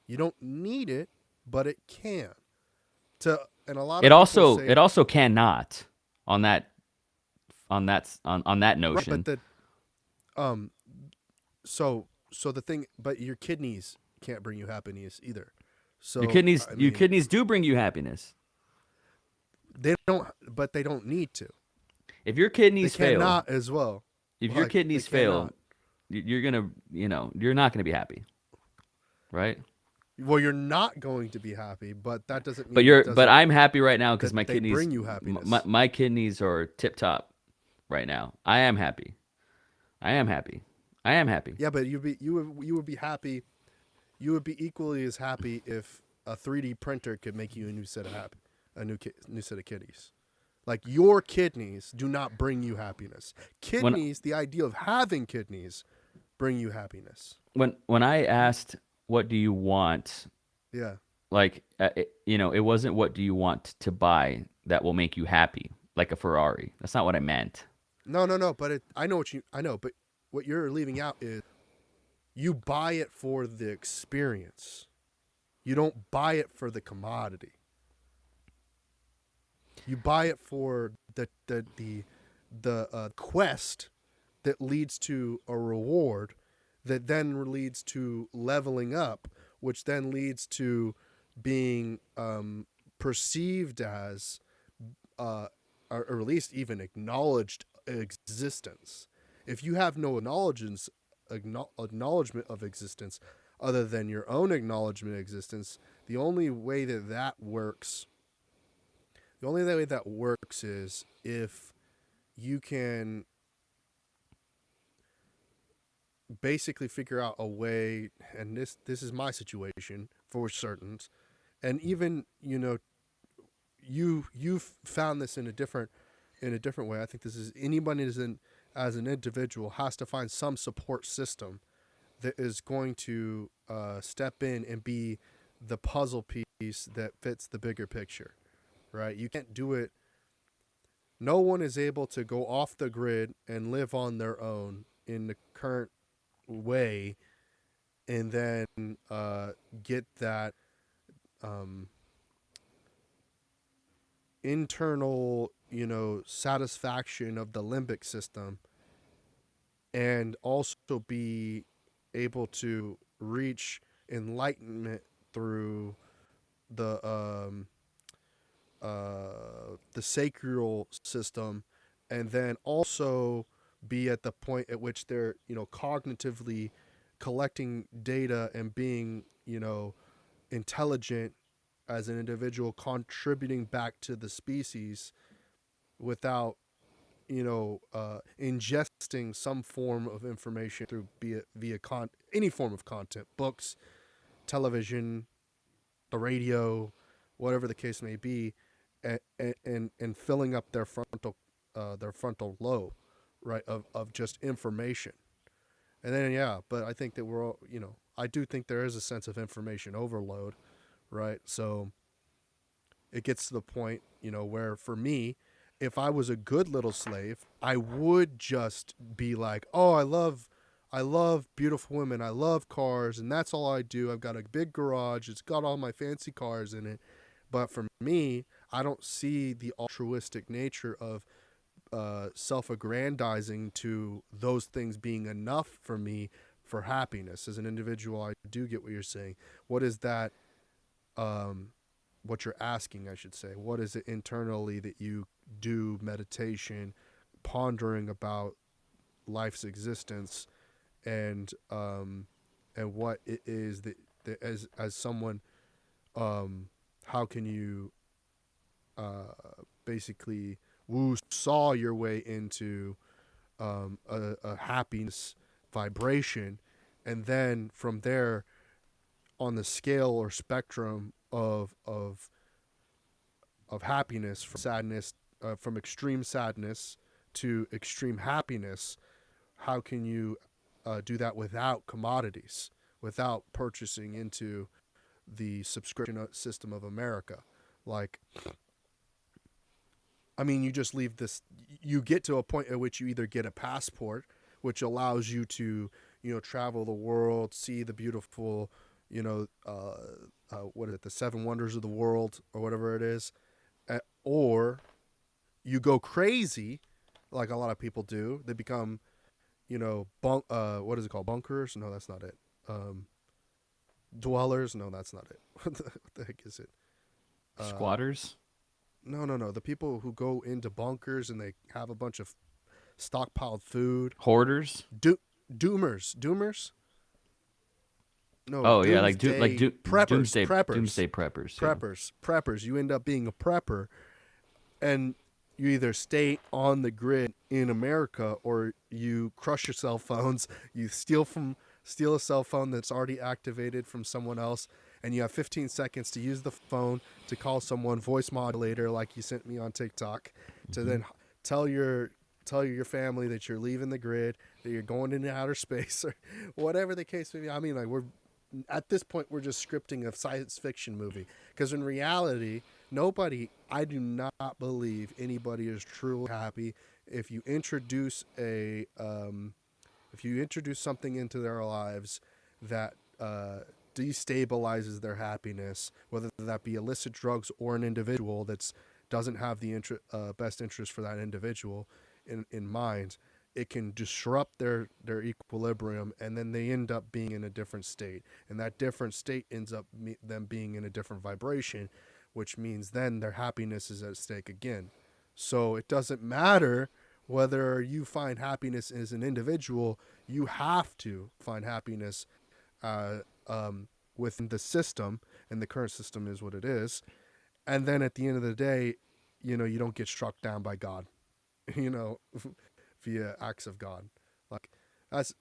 You don't need it, but it can. And a lot It of people also say it also cannot on that right, but notion. um so the thing, but your kidneys can't bring you happiness either. So I Your mean, kidneys do bring you happiness. they don't, but they don't need to. If your They kidneys fail, cannot as well. if your Like they kidneys fail, cannot. you're gonna, you're not gonna be happy, right? Well, you're not going to be happy, but that doesn't But mean it doesn't I'm happy right now because that my they kidneys, bring you happiness. my kidneys are tip top right now. I am happy. I am happy. I am happy. Yeah, but you would be happy. You would be equally as happy if a 3D printer could make you a new set of new set of kidneys. Like your kidneys do not bring you happiness. When Kidneys, the idea of having kidneys, bring you happiness. when I asked what do you want, Yeah. like it wasn't what do you want to buy that will make you happy, like a Ferrari. That's not what I meant. No, no, no. But I know. But what you're leaving out is you buy it for the experience. You don't buy it for the commodity. You buy it for the quest that leads to a reward, that then leads to leveling up, which then leads to being perceived as, or at least even acknowledged existence. If you have no acknowledgement of existence other than your own acknowledgement of existence, the only way that works the only way that works is if you can basically figure out a way, and this is my situation for certain, and even you've found this in a different way. I think this is anybody as an individual has to find some support system that is going to step in and be the puzzle piece that fits the bigger picture, right? You can't do it. No one is able to go off the grid and live on their own in the current way and then get that um, internal, satisfaction of the limbic system, and also be able to reach enlightenment through the the sacral system, and then also be at the point at which they're cognitively collecting data and being intelligent as an individual, contributing back to the species without ingesting some form of information through via any form of content, books, television, the radio, whatever the case may be, and filling up their frontal lobe, right, of just information. And then yeah, but I think that we're all, I do think there is a sense of information overload, right? So it gets to the point, where for me, if I was a good little slave, I would just be like, "Oh, I love beautiful women. I love cars, and that's all I do. I've got a big garage. It's got all my fancy cars in it." But for me, I don't see the altruistic nature of self-aggrandizing to those things being enough for me for happiness as an individual. I do get what you're saying. What is that? Um, what you're asking, I should say. What is it internally that you do meditation, pondering about life's existence, and what it is that as someone, um, how can you basically woo saw your way into a happiness vibration, and then from there on the scale or spectrum of happiness, from sadness, from extreme sadness to extreme happiness, how can you do that without commodities, without purchasing into the subscription system of America? Like, I mean, you just leave this, you get to a point at which you either get a passport, which allows you to, travel the world, see the beautiful, what is it, the seven wonders of the world or whatever it is, or you go crazy, like a lot of people do. They become, what is it called? Bunkers? No, that's not it. Dwellers? No, that's not it. What the heck is it? Uh, Squatters, no, no, no. The people who go into bunkers and they have a bunch of stockpiled food. hoarders. Do- doomers? No, Oh yeah, like doomsday preppers, doomsday preppers. Yeah. preppers. You end up being a prepper, and you either stay on the grid in America or you crush your cell phones. You steal a cell phone that's already activated from someone else, and you have 15 seconds to use the phone to call someone voice modulator, like you sent me on TikTok, to Mm-hmm. then tell your family that you're leaving the grid, that you're going into outer space, or whatever the case may be. I mean, like, we're at this point we're just scripting a science fiction movie, because in reality, I do not believe anybody is truly happy if you introduce something into their lives that destabilizes their happiness, whether that be illicit drugs or an individual that doesn't have the best interest for that individual in mind. It can disrupt their equilibrium, and then they end up being in a different state, and that different state ends up them being in a different vibration, which means then their happiness is at stake again. So it doesn't matter whether you find happiness as an individual. You have to find happiness uh, within the system, and the current system is what it is. And then at the end of the day, you don't get struck down by God, you know, via acts of God. Like, that's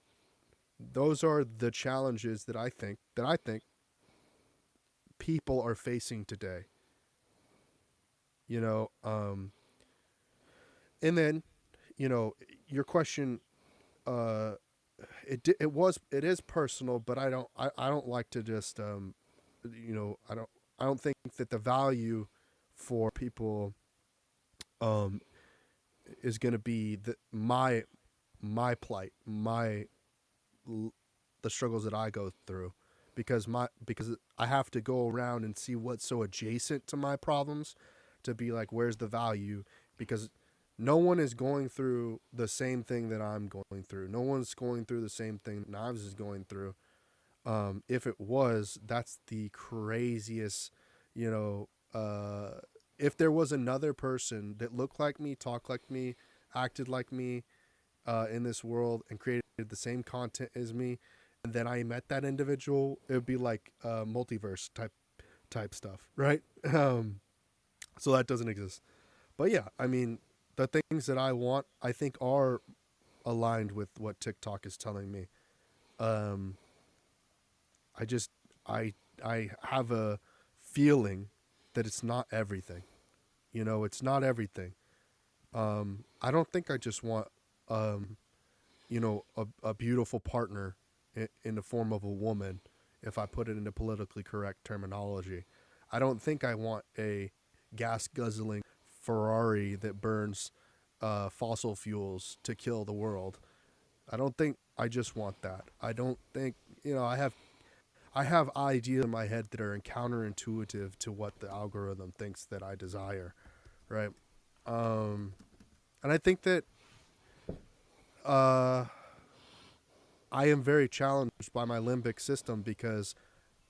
those are the challenges that I think people are facing today. You know, and then, your question, uh, it is personal, but I don't like to just I don't think that the value for people um is going to be my plight, the struggles that I go through, because I have to go around and see what's so adjacent to my problems to be like, where's the value? Because no one is going through the same thing that I'm going through. No one's going through the same thing that Knives is going through. If it was, that's the craziest, you know, if there was another person that looked like me, talked like me, acted like me, in this world and created the same content as me, and then I met that individual, it would be like multiverse type stuff, right? So that doesn't exist. But yeah, I mean, the things that I want, I think, are aligned with what TikTok is telling me. Um, I just, I, I have a feeling that it's not everything. You know, it's not everything. I don't think I just want, um, a beautiful partner in the form of a woman, if I put it into politically correct terminology. I don't think I want a gas guzzling Ferrari that burns fossil fuels to kill the world. I don't think I just want that. I don't think, I have ideas in my head that are counterintuitive to what the algorithm thinks that I desire, right? Um, and I think that uh, I am very challenged by my limbic system because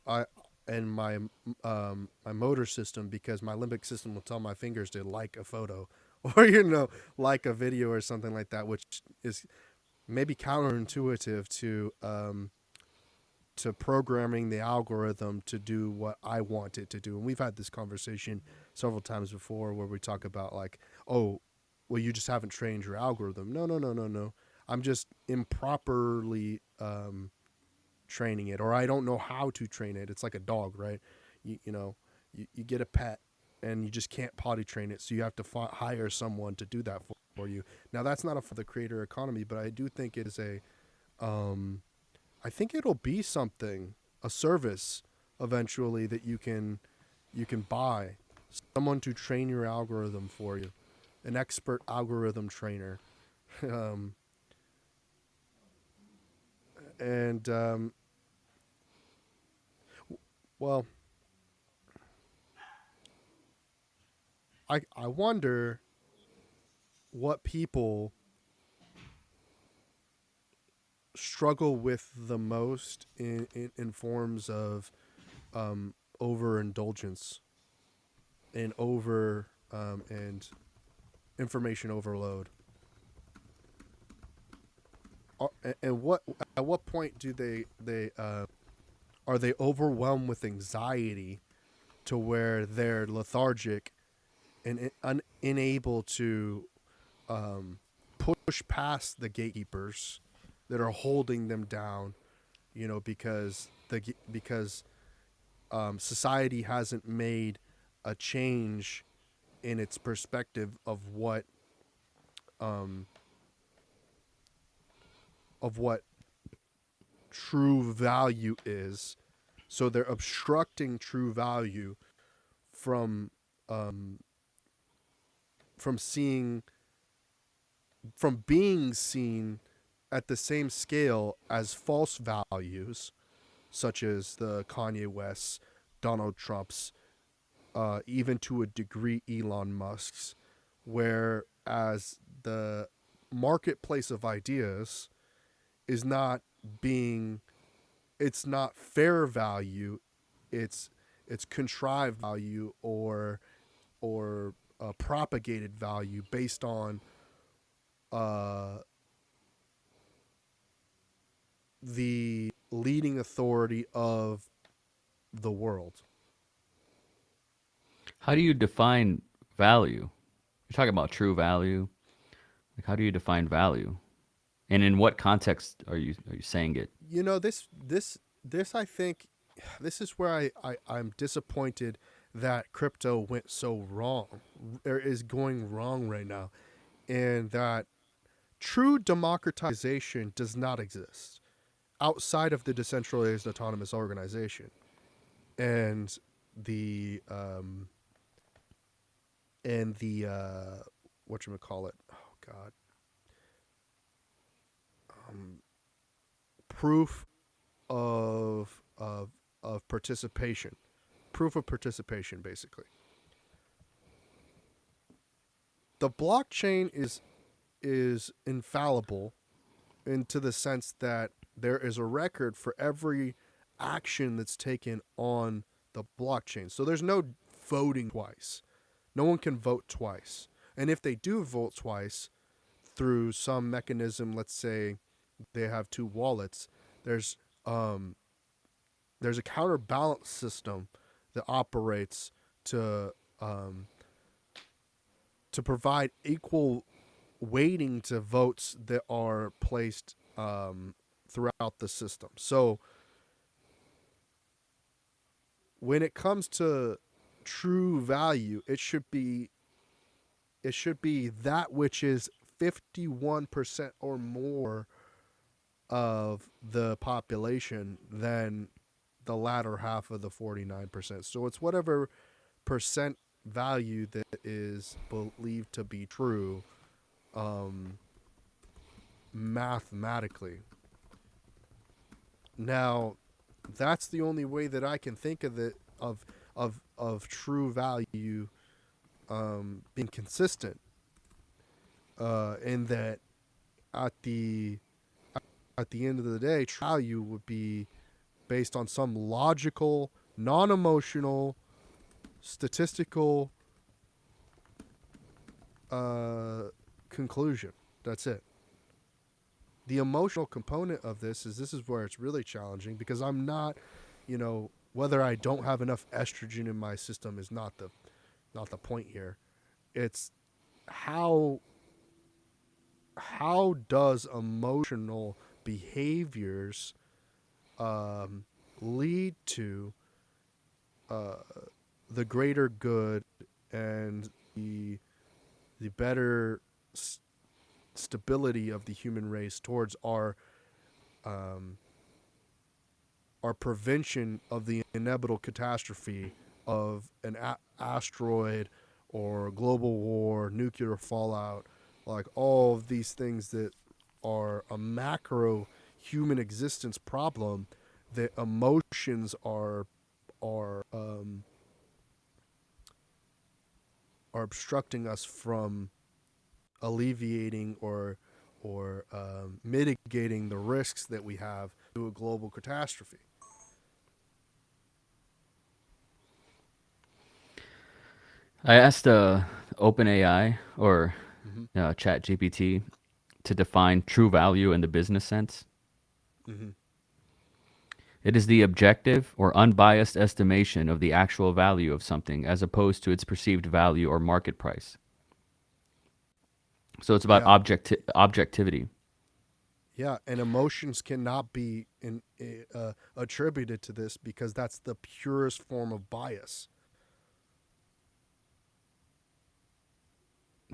I and my motor system, because my limbic system will tell my fingers to like a photo or like a video or something like that, which is maybe counterintuitive to programming the algorithm to do what I want it to do. And we've had this conversation several times before where we talk about like, oh, well, you just haven't trained your algorithm. No, no, no, no, no. I'm just improperly training it, or I don't know how to train it. It's like a dog, right? You get a pet and you just can't potty train it, so you have to hire someone to do that for you. Now that's not for the creator economy, but I do think it is um, I think it'll be something, a service eventually that you can buy someone to train your algorithm for you, an expert algorithm trainer. um, and well, I wonder what people struggle with the most in forms of overindulgence and and information overload. And what at what point do they are they overwhelmed with anxiety to where they're lethargic and unable to um, push past the gatekeepers that are holding them down, because society hasn't made a change in its perspective um, of what true value is. So they're obstructing true value from um, from seeing from being seen at the same scale as false values, such as the Kanye West's, Donald Trump's, even to a degree Elon Musk's, whereas the marketplace of ideas is not being, it's not fair value, it's it's contrived value, or propagated value based on uh, the leading authority of the world. How do you define value? You're talking about true value. Like, how do you define value? And in what context are you saying it? This I think this is where I'm disappointed that crypto went so wrong, or is going wrong right now, and that true democratization does not exist outside of the decentralized autonomous organization and the what you call it, oh god, um, proof of participation, proof of participation, basically. The blockchain is infallible into the sense that there is a record for every action that's taken on the blockchain. So there's no voting twice. No one can vote twice. And if they do vote twice through some mechanism, let's say they have two wallets, there's um, there's a counterbalance system that operates to um, to provide equal weighting to votes that are placed throughout the system. So when it comes to true value, it should be that which is 51% or more of the population than the latter half of the 49%. So it's whatever percent value that is believed to be true um, mathematically. Now, that's the only way that I can think of it of true value being consistent. In that at the at the end of the day, true value would be based on some logical, non-emotional, statistical conclusion. That's it. The emotional component of this is where it's really challenging because I'm not, whether I don't have enough estrogen in my system is not the point here. It's how does emotional behaviors lead to the greater good and the better stability of the human race towards our prevention of the inevitable catastrophe of an asteroid or global war, nuclear fallout, like all of these things that are a macro human existence problem that emotions are obstructing us from alleviating or mitigating the risks that we have to a global catastrophe. I asked OpenAI or Mm-hmm. ChatGPT to define true value in the business sense. Mm-hmm. It is the objective or unbiased estimation of the actual value of something as opposed to its perceived value or market price. So it's about Yeah. objectivity. Yeah, and emotions cannot be attributed to this because that's the purest form of bias.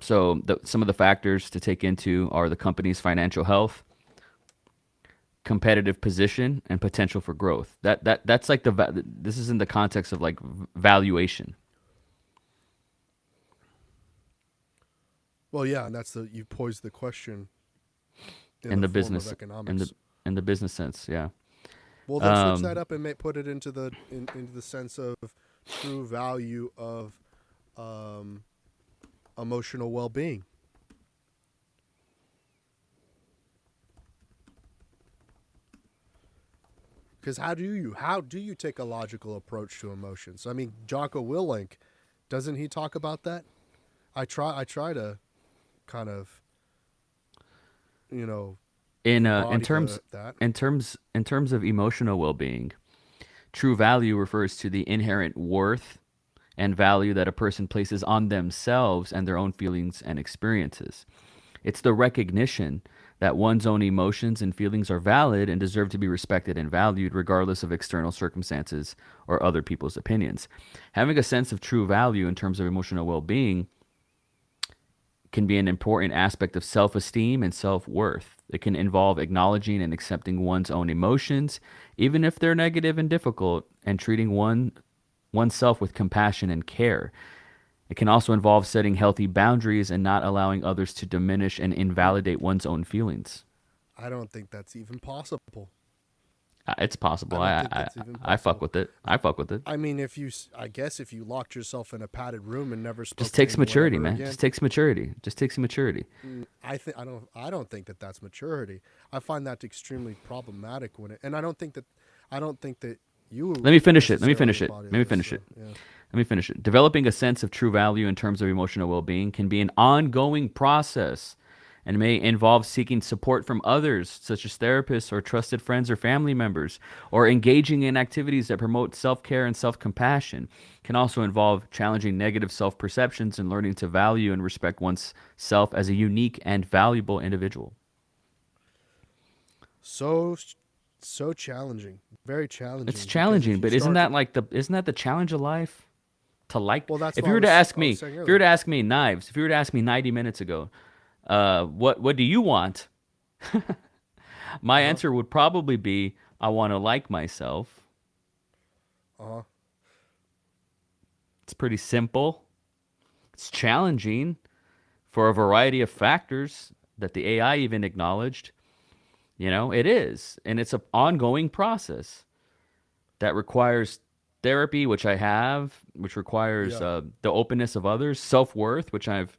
So some of the factors to take into are the company's financial health, competitive position, and potential for growth. That's like this is in the context of like valuation. Well, yeah, and you posed the question in In the the form of business economics. in the business sense, yeah. Well, then switch that Um, up and put it into into the sense of true value of um, emotional well-being. Because how do you take a logical approach to emotions? I mean, Jocko Willink, doesn't he talk about that? I try to kind of in embody that. in terms of emotional well-being, true value refers to the inherent worth and value that a person places on themselves and their own feelings and experiences. It's the recognition that one's own emotions and feelings are valid and deserve to be respected and valued regardless of external circumstances or other people's opinions. Having a sense of true value in terms of emotional well-being can be an important aspect of self-esteem and self-worth. It can involve acknowledging and accepting one's own emotions, even if they're negative and difficult, and treating oneself with compassion and care. It can also involve setting healthy boundaries and not allowing others to diminish and invalidate one's own feelings. I don't think that's even possible. It's possible. I don't think that's even I fuck possible. with it. I fuck with it. I mean, I guess if you locked yourself in a padded room and never Just spoke to takes anyone maturity, ever man. again, Just takes maturity. Just takes maturity. I don't think that that's maturity. I find that extremely problematic and I don't think that you Let me finish it. Let me necessarily finish it. embody Let me this. finish So it. yeah. Let me finish it. Developing a sense of true value in terms of emotional well being can be an ongoing process and may involve seeking support from others, such as therapists or trusted friends or family members, or engaging in activities that promote self care and self compassion. Can also involve challenging negative self perceptions and learning to value and respect one's self as a unique and valuable individual. So so challenging, very It's challenging, because challenging, if you but isn't start that like the isn't that the challenge of life? To like, well, that's if what you were to ask I was me, saying if you were earlier. to ask me, Knives, if you were to ask me 90 minutes ago, what do you want? My Uh-huh. answer would probably be, I want to like myself. Uh-huh. It's pretty simple. It's challenging for a variety of factors that the AI even acknowledged. You know, it is. And it's an ongoing process that requires therapy, which I have, which requires Yeah. the openness of others, self worth, which I've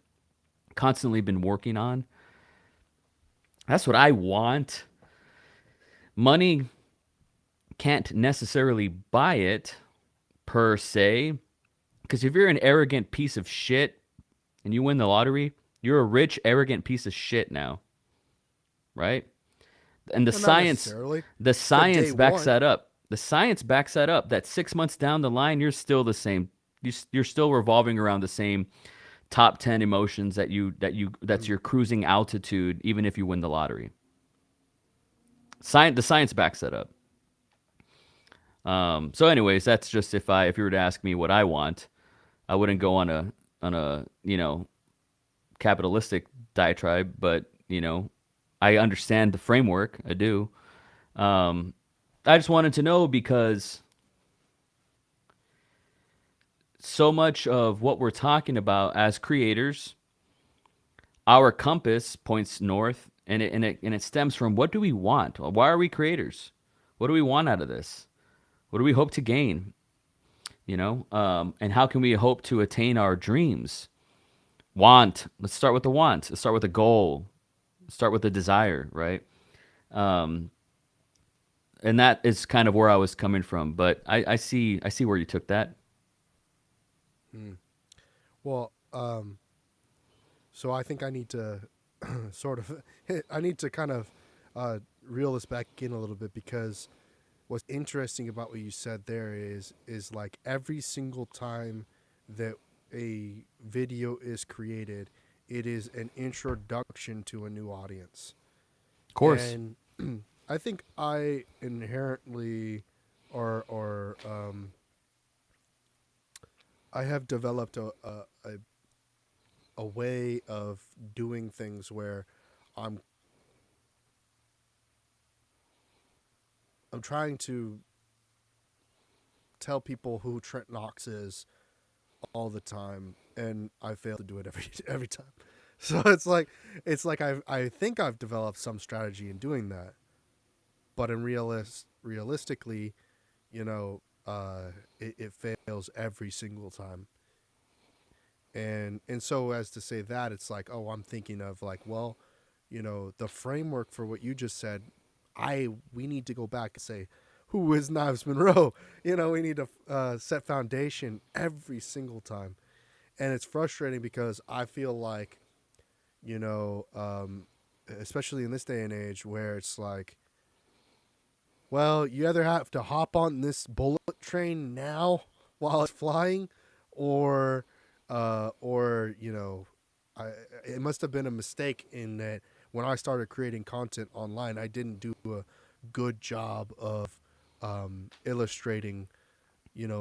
constantly been working on. That's what I want. Money can't necessarily buy it per se, because if you're an arrogant piece of shit and you win the lottery, you're a rich, arrogant piece of shit now, right? And Well, not necessarily. the From day science backs one. that up. The science backs that up. That 6 months down the line, you're still the same. You're still revolving around the same top 10 emotions that's Mhm. your cruising altitude, even if you win the lottery. The science backs that up. So, anyways, that's just if you were to ask me what I want, I wouldn't go on a capitalistic diatribe, but I understand the framework. I do. Um, I just wanted to know because so much of what we're talking about as creators, our compass points north, and it stems from what do we want? Why are we creators? What do we want out of this? What do we hope to gain? And how can we hope to attain our dreams? Want. Let's start with the want. Let's start with the goal. Let's start with the desire, right? Um, and that is kind of where I was coming from. But I see where you took that. Mm. Well, so I think I need to sort of I need to kind of reel this back in a little bit, because what's interesting about what you said there is like every single time that a video is created, it is an introduction to a new audience. Of course. And I think I inherently or I have developed a way of doing things where I'm I'm trying to tell people who Trent Knox is all the time, and I fail to do it every time. So it's like I think I've developed some strategy in doing that, but in realistically, it fails every single time. And so as to say that, it's like, oh, I'm thinking of like, well, the framework for what you just said, I we need to go back and say, who is Knives Monroe? We need to set foundation every single time. And it's frustrating because I feel like, you know um, especially in this day and age, where it's like, well, you either have to hop on this bullet train now while it's flying, or, I it must have been a mistake in that when I started creating content online, I didn't do a good job of illustrating,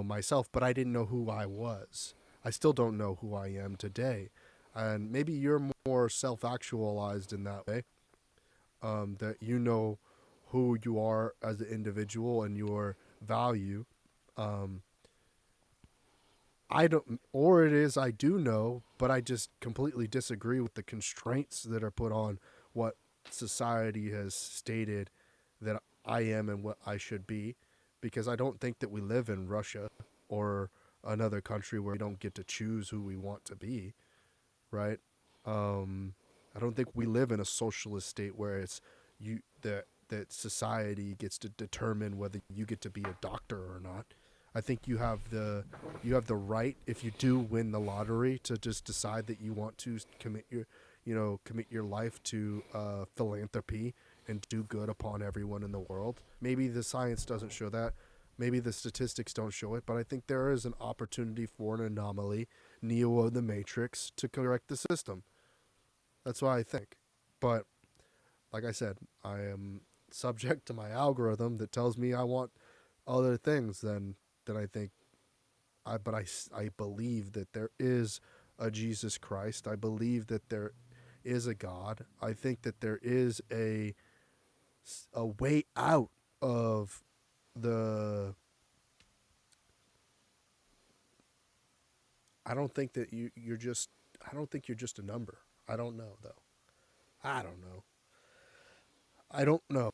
myself, but I didn't know who I was. I still don't know who I am today, and maybe you're more self-actualized in that way, that who you are as an individual and your value. Um, I don't, or it is I do know, but I just completely disagree with the constraints that are put on what society has stated that I am and what I should be, because I don't think that we live in Russia or another country where we don't get to choose who we want to be, right? I don't think we live in a socialist state where it's you that society gets to determine whether you get to be a doctor or not. I think you have the right, if you do win the lottery, to just decide that you want to commit your life to philanthropy and do good upon everyone in the world. Maybe the science doesn't show that. Maybe the statistics don't show it, but I think there is an opportunity for an anomaly, Neo of the Matrix, to correct the system. That's what I think. But like I said, I am subject to my algorithm that tells me I want other things than I think. I believe that there is a Jesus Christ. I believe that there is a God. I think that there is a way out of the. I don't think that you're just. I don't think you're just a number. I don't know though. I don't know. I don't know.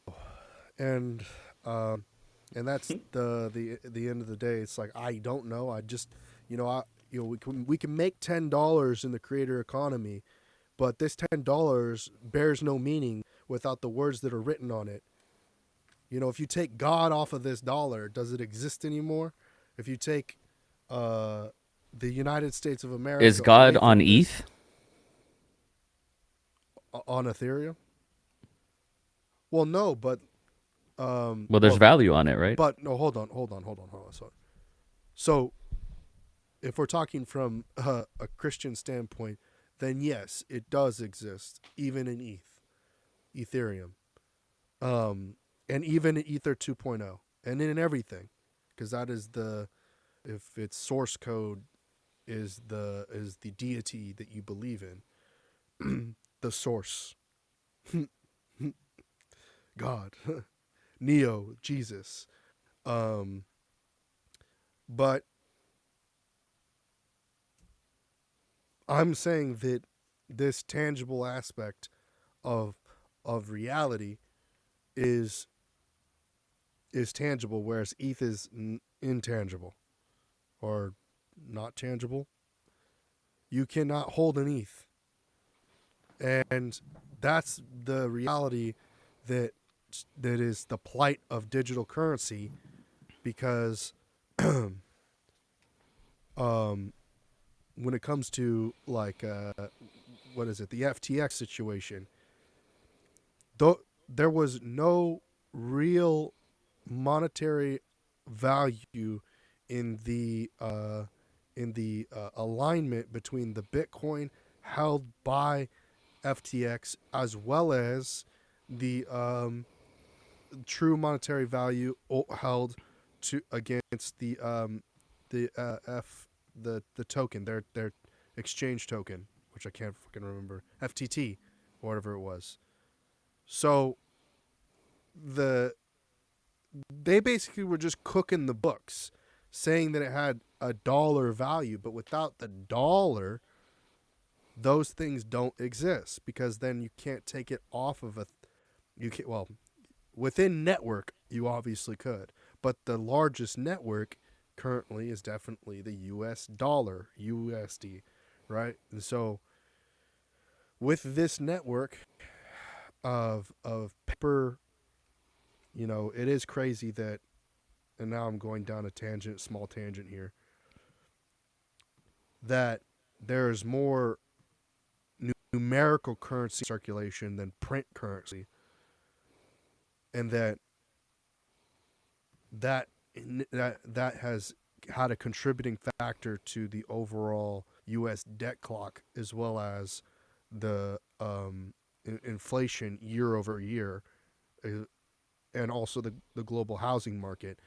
And and that's the end of the day. It's like I don't know. I just I we can make $10 in the creator economy, but this $10 bears no meaning without the words that are written on it. If you take God off of this dollar, does it exist anymore? If you take uh, the United States of Is America God away on from this, ETH? on Ethereum, well, no, but Well, there's well, value on it, right? but no, hold on. So if we're talking from a Christian standpoint, then yes, it does exist, even in Ethereum, and even in Ether 2.0, and in everything, because that is if its source code is the deity that you believe in, the source, God, Neo, Jesus. Um, but I'm saying that this tangible aspect of of reality is is tangible, whereas ETH is intangible or not tangible. You cannot hold an ETH, and that's the reality that that is the plight of digital currency. Because um, when it comes to like what is it, the FTX situation, though there was no real monetary value in the alignment between the Bitcoin held by FTX as well as the true monetary value held to against the the token, their exchange token, which I can't fucking remember, FTT or whatever it was. So the they basically were just cooking the books, saying that it had a dollar value, but without the dollar, those things don't exist, because then you can't take it off of you can well, within network you obviously could, but the largest network currently is definitely the US dollar, USD, right? And so with this network of paper, it is crazy that, and now I'm going down a tangent, small tangent here, that there's more numerical currency circulation than print currency, and that that has had a contributing factor to the overall U.S. debt clock, as well as the inflation year over year, uh, and also the global housing market.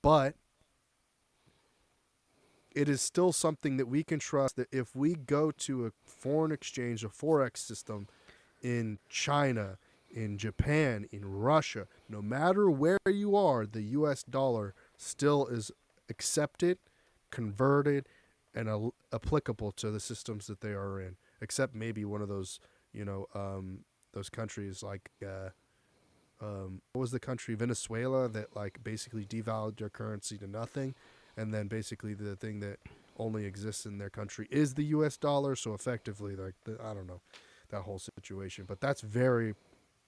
But it is still something that we can trust, that if we go to a foreign exchange, a forex system in China, in Japan, in Russia, no matter where you are, the US dollar still is accepted, converted, and applicable to the systems that they are in, except maybe one of those countries like what was the country, Venezuela, that like basically devalued their currency to nothing, and then basically the thing that only exists in their country is the U.S. dollar. So effectively, I don't know that whole situation, but that's very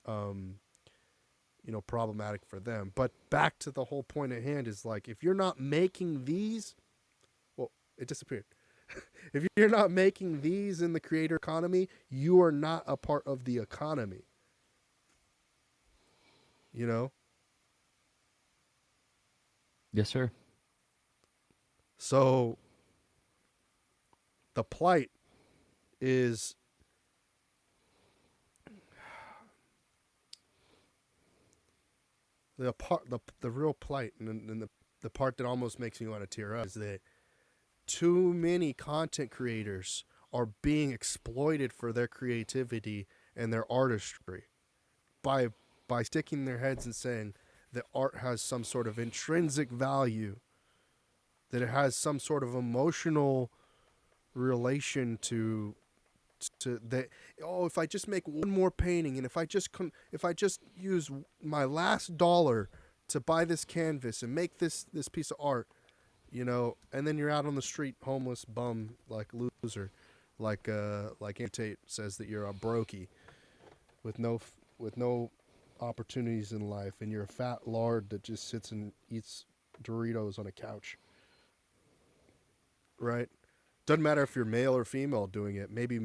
um, problematic for them. But back to the whole point at hand is like, if you're not making these, well, it disappeared. If you're not making these in the creator economy, you are not a part of the economy. You know? Yes, sir. So the plight is the real plight, and the part that almost makes me want to tear up is that too many content creators are being exploited for their creativity and their artistry by sticking their heads and saying that art has some sort of intrinsic value, that it has some sort of emotional relation to that. Oh, if I just make one more painting, and if I just use my last dollar to buy this canvas and make this piece of art, and then you're out on the street, homeless bum, like loser, like Andy Tate says that you're a brokey with no opportunities in life, and you're a fat lard that just sits and eats Doritos on a couch, right? Doesn't matter if you're male or female doing it. Maybe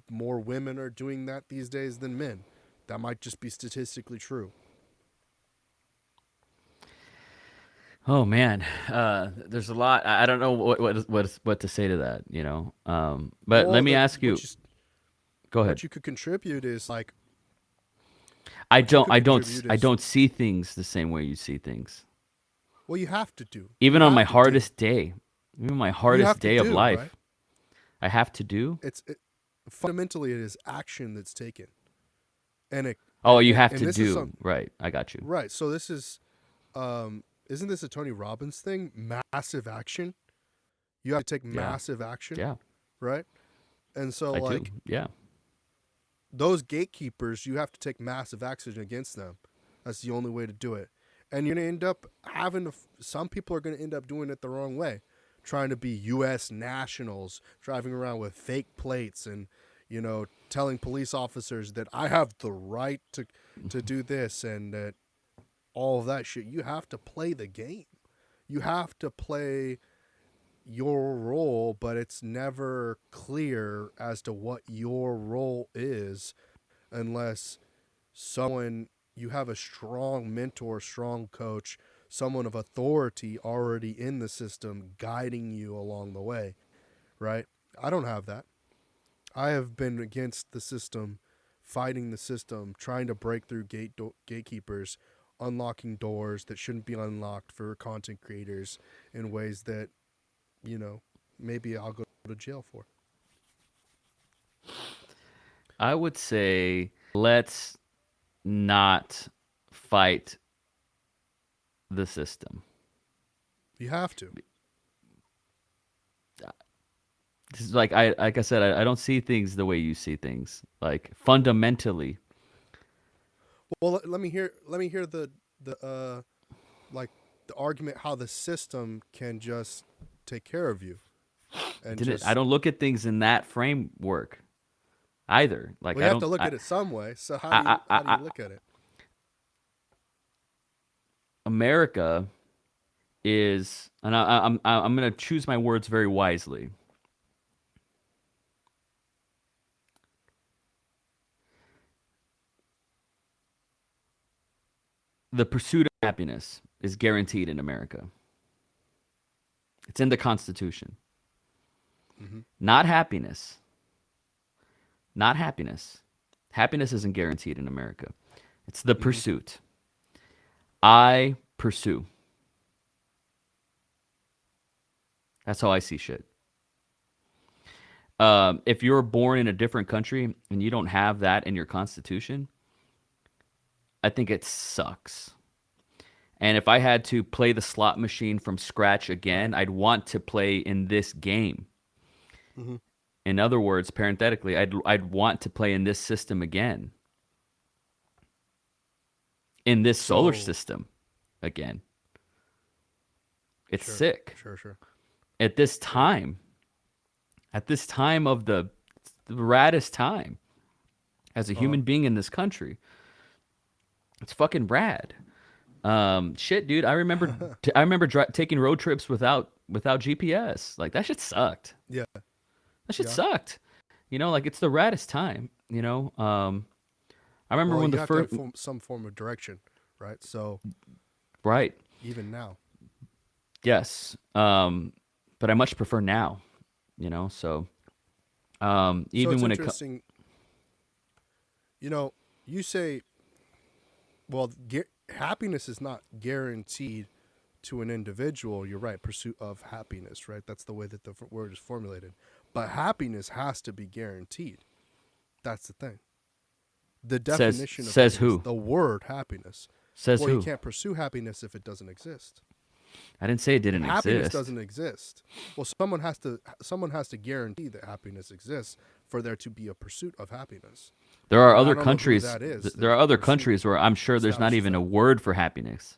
more women are doing that these days than men. That might just be statistically true. Oh man, there's a lot. I don't know what to say to that. But let Well, me ask you. Go ahead. what you could contribute is like I what you don't. could I don't. contribute I is don't see things the same way you see things. well, you have to do. Even You on my have to do. hardest day, even my You hardest have to day of do, right? life, I have to do. Fundamentally it is action that's taken, and it Oh, you have and to this is do. some Right. I got you. right. So this is isn't this a Tony Robbins thing? Massive action. You have to take Yeah. massive action, Yeah. right? And so I do. like Yeah. those gatekeepers, you have to take massive action against them. That's the only way to do it. And you're going to end up some people are going to end up doing it the wrong way, trying to be U.S. nationals, driving around with fake plates and, telling police officers that I have the right to do this and that all of that shit. You have to play the game. You have to play your role, but it's never clear as to what your role is unless you have a strong mentor, strong coach, someone of authority already in the system guiding you along the way, right? I don't have that. I have been against the system, fighting the system, trying to break through gatekeepers, unlocking doors that shouldn't be unlocked for content creators in ways that, maybe I'll go to jail for. I would say let's not fight the system. You have to. This is like I said, I don't see things the way you see things. Like fundamentally. Well, let me hear the like the argument how the system can just take care of you and I just don't look at things in that framework either. Like well, you I have to don't look at it some way. So how do you I look at it? America is, and I'm going to choose my words very wisely. The pursuit of happiness is guaranteed in America. It's in the Constitution. Mm-hmm. Not happiness. Not happiness. Happiness isn't guaranteed in America. It's the Mm-hmm. pursuit. I pursue. That's how I see shit. If you're born in a different country and you don't have that in your constitution, I think it sucks. And if I had to play the slot machine from scratch again, I'd want to play in this game. Mm-hmm. In other words, parenthetically, I'd want to play in this system again. In this solar system again. It's sick. Sure. At this time of the raddest time as a human being in this country, It's fucking rad. Shit, dude. I remember taking road trips without GPS. Like that shit sucked. Yeah, That shit yeah. sucked. Like it's the raddest time. I remember Well, when you the have to have first some form of direction, right? So right. even now, Yes. But I much prefer now. So so even it's when it comes. interesting. You know, you say, well, happiness is not guaranteed to an individual. You're right. Pursuit of happiness, right? That's the way that the word is formulated. But happiness has to be guaranteed. That's the thing. The says definition of says happiness, who? the word happiness. Says Well, you who? can't pursue happiness if it doesn't exist. I didn't say it If didn't happiness exist. doesn't exist, well, someone has to guarantee that happiness exists for there to be a pursuit of happiness. There are And I other don't know who countries. that is There that are other pursuit countries where I'm sure there's not establishes even a that. word for happiness.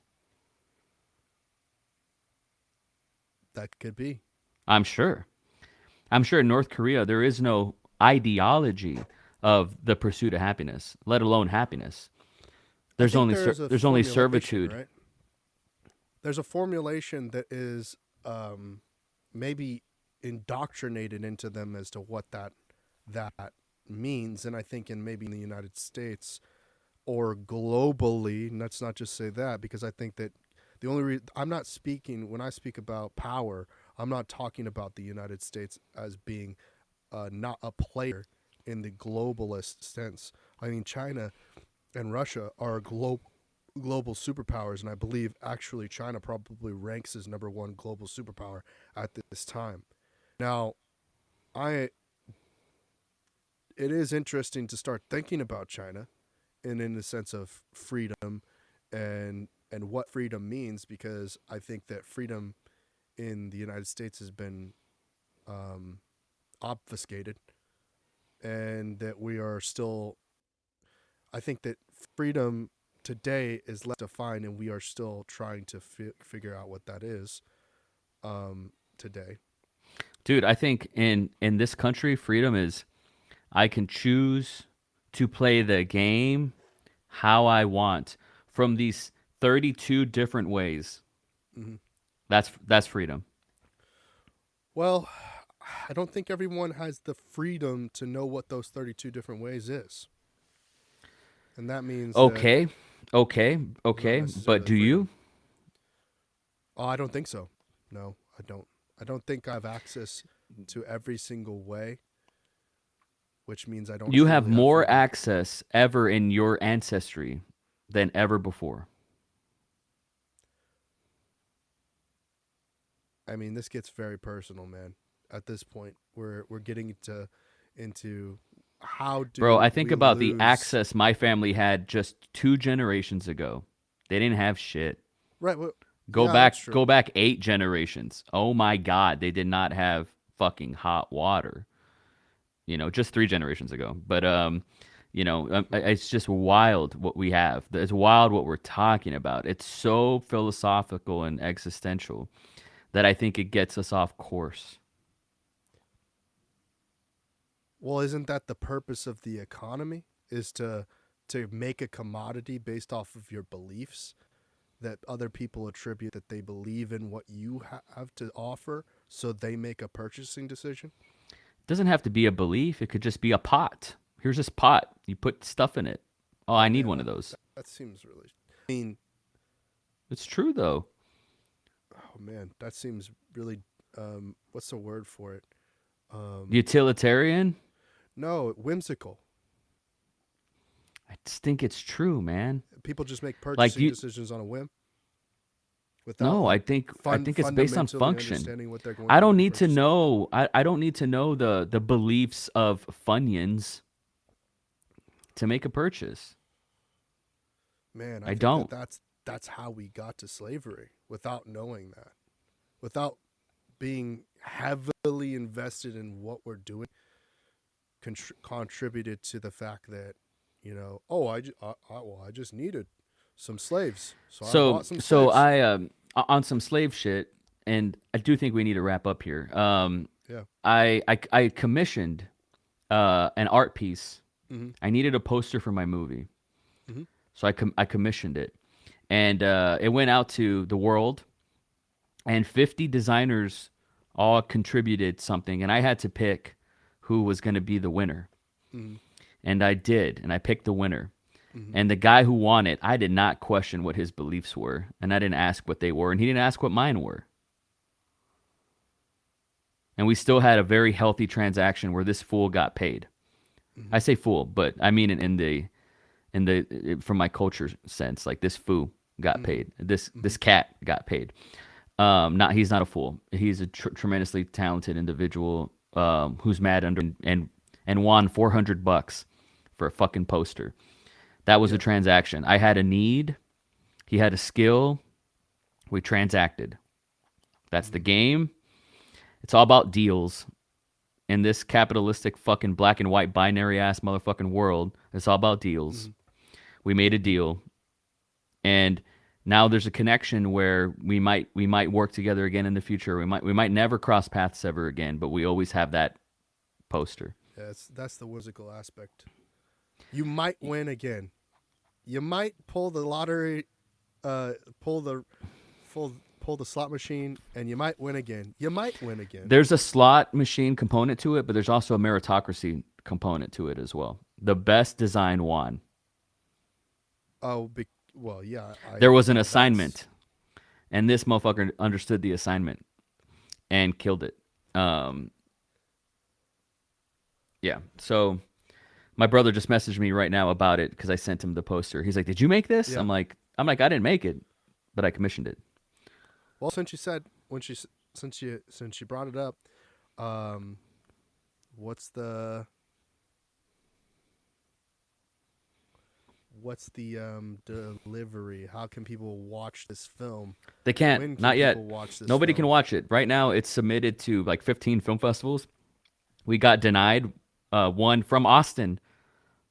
That could be. I'm sure. I'm sure in North Korea there is no ideology of the pursuit of happiness, let alone happiness. I think there is a There's only formulation, servitude. right? There's a formulation that is maybe indoctrinated into them as to what that means, and I think in the United States or globally, and let's not just say that, because I think that the only I'm not speaking when I speak about power, I'm not talking about the United States as being not a player in the globalist sense. I mean, China and Russia are global superpowers, and I believe actually China probably ranks as number one global superpower at this time. Now, I it is interesting to start thinking about China and in the sense of freedom and what freedom means, because I think that freedom in the United States has been um, obfuscated, and that we are still. I think that freedom today is less defined, and we are still trying to figure out what that is today. Dude, I think in this country freedom is I can choose to play the game how I want from these 32 different ways. Hmm. That's freedom. Well, I don't think everyone has the freedom to know what those 32 different ways is, and that means that Okay. Okay. it's not Okay. But necessarily do you? freedom. Oh, I don't think so. No, I don't. I don't think I have access to every single way, which means I don't You have truly have more freedom. access ever in your ancestry than ever before. I mean, this gets very personal, man. At this point, we're getting into how Bro, I do think we about the lose? access my family had just 2 generations ago. They didn't have shit. Right. Well, yeah, that's true. Go back 8 generations. Oh my god, they did not have fucking hot water. Just 3 generations ago. But it's just wild what we have. It's wild what we're talking about. It's so philosophical and existential that I think it gets us off course. Well, isn't that the purpose of the economy? Is to make a commodity based off of your beliefs that other people attribute that they believe in what you have to offer, so they make a purchasing decision. It doesn't have to be a belief. It could just be a pot. Here's this pot. You put stuff in it. Oh, I need Man, one of those. that seems really. I mean, It's true though. oh man, that seems really. What's the word for it? Um, Utilitarian? no, whimsical. I just think it's true, man. People just make Like purchasing you decisions on a whim without No, like I think it's based on fundamentally function. understanding what they're going to be purchasing. I don't need to know the beliefs of Funyuns to make a purchase. Man, I I think that don't. that's how we got to slavery without knowing that, without being heavily invested in what we're doing, contributed to the fact that oh I just needed some slaves, so I bought some So slaves. I on some slave shit, and I do think we need to wrap up here. Yeah. I commissioned an art piece. Mm-hmm. I needed a poster for my movie. Mm-hmm. So I commissioned it, and it went out to the world, and 50 designers all contributed something, and I had to pick who was going to be the winner. Mm-hmm. And I did, and I picked the winner. Mm-hmm. And the guy who won it, I did not question what his beliefs were, and I didn't ask what they were, and he didn't ask what mine were. And we still had a very healthy transaction where this fool got paid. Mm-hmm. I say fool, but I mean it in the from my culture sense. Like this fool got paid. This cat got paid. Not he's not a fool. He's a tremendously talented individual who's mad under and won $400 for a fucking poster. That was a transaction. I had a need. He had a skill. We transacted. That's the game. It's all about deals. In this capitalistic fucking black and white binary ass motherfucking world, it's all about deals. We made a deal. And now there's a connection where we might work together again in the future. We might never cross paths ever again, but we always have that poster. Yeah, that's the whimsical aspect. You might win again. You might pull the lottery, pull the slot machine, and you might win again. You might win again. There's a slot machine component to it, but there's also a meritocracy component to it as well. The best design won. Oh, well, yeah. There was an assignment, and this motherfucker understood the assignment and killed it. Yeah. So my brother just messaged me right now about it because I sent him the poster. He's like, "Did you make this?" Yeah. I'm like, I didn't make it, but I commissioned it. Well, since you brought it up, what's the delivery? How can people watch this film? They can't. When can Not yet. people watch this Nobody film? can watch it right now. It's submitted to like 15 film festivals. We got denied one from Austin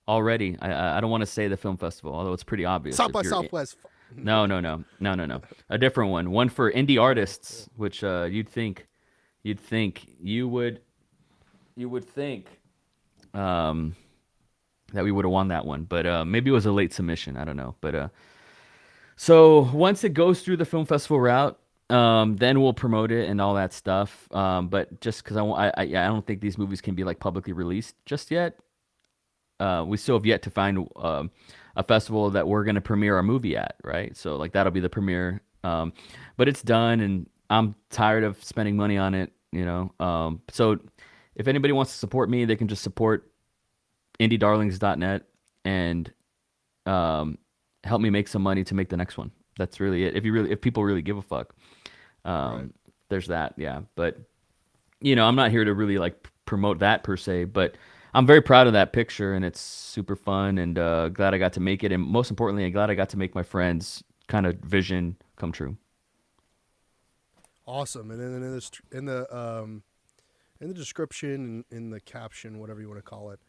already. I don't want to say the film festival, although it's pretty obvious. South by Southwest. No. A different one. One for indie artists, which you'd think you would think that we would have won that one, but maybe it was a late submission. I don't know. But so once it goes through the film festival route, then we'll promote it and all that stuff. But just because I don't think these movies can be like publicly released just yet. We still have yet to find a festival that we're going to premiere our movie at, right? So like that'll be the premiere. But it's done, and I'm tired of spending money on it, you know. So if anybody wants to support me, they can just support indiedarlings.net and help me make some money to make the next one. That's really it. If people really give a fuck, Right. there's that. Yeah, but you know, I'm not here to really like promote that per se, but I'm very proud of that picture, and it's super fun, and glad I got to make it, and most importantly, I'm glad I got to make my friends' kind of vision come true. Awesome. And then in the description, in the caption, whatever you want to call it,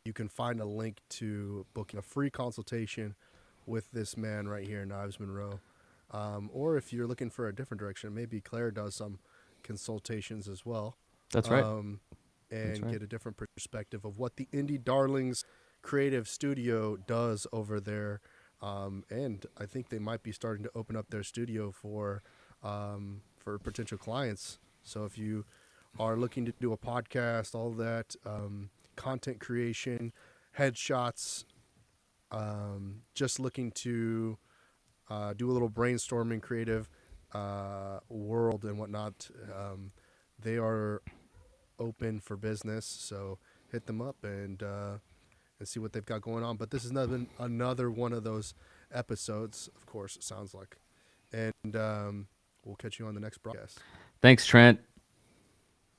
you can find a link to booking a free consultation with this man right here, Knives Monroe. Or if you're looking for a different direction, maybe Claire does some consultations as well. That's right. And That's right. get a different perspective of what the Indie Darlings creative studio does over there. And I think they might be starting to open up their studio for potential clients. So if you are looking to do a podcast, all that, content creation, headshots, just looking to do a little brainstorming, creative world and whatnot, they are open for business. So hit them up and see what they've got going on. But this is another one of those episodes, of course, it sounds like. And we'll catch you on the next broadcast. Thanks, Trent.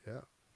Yeah.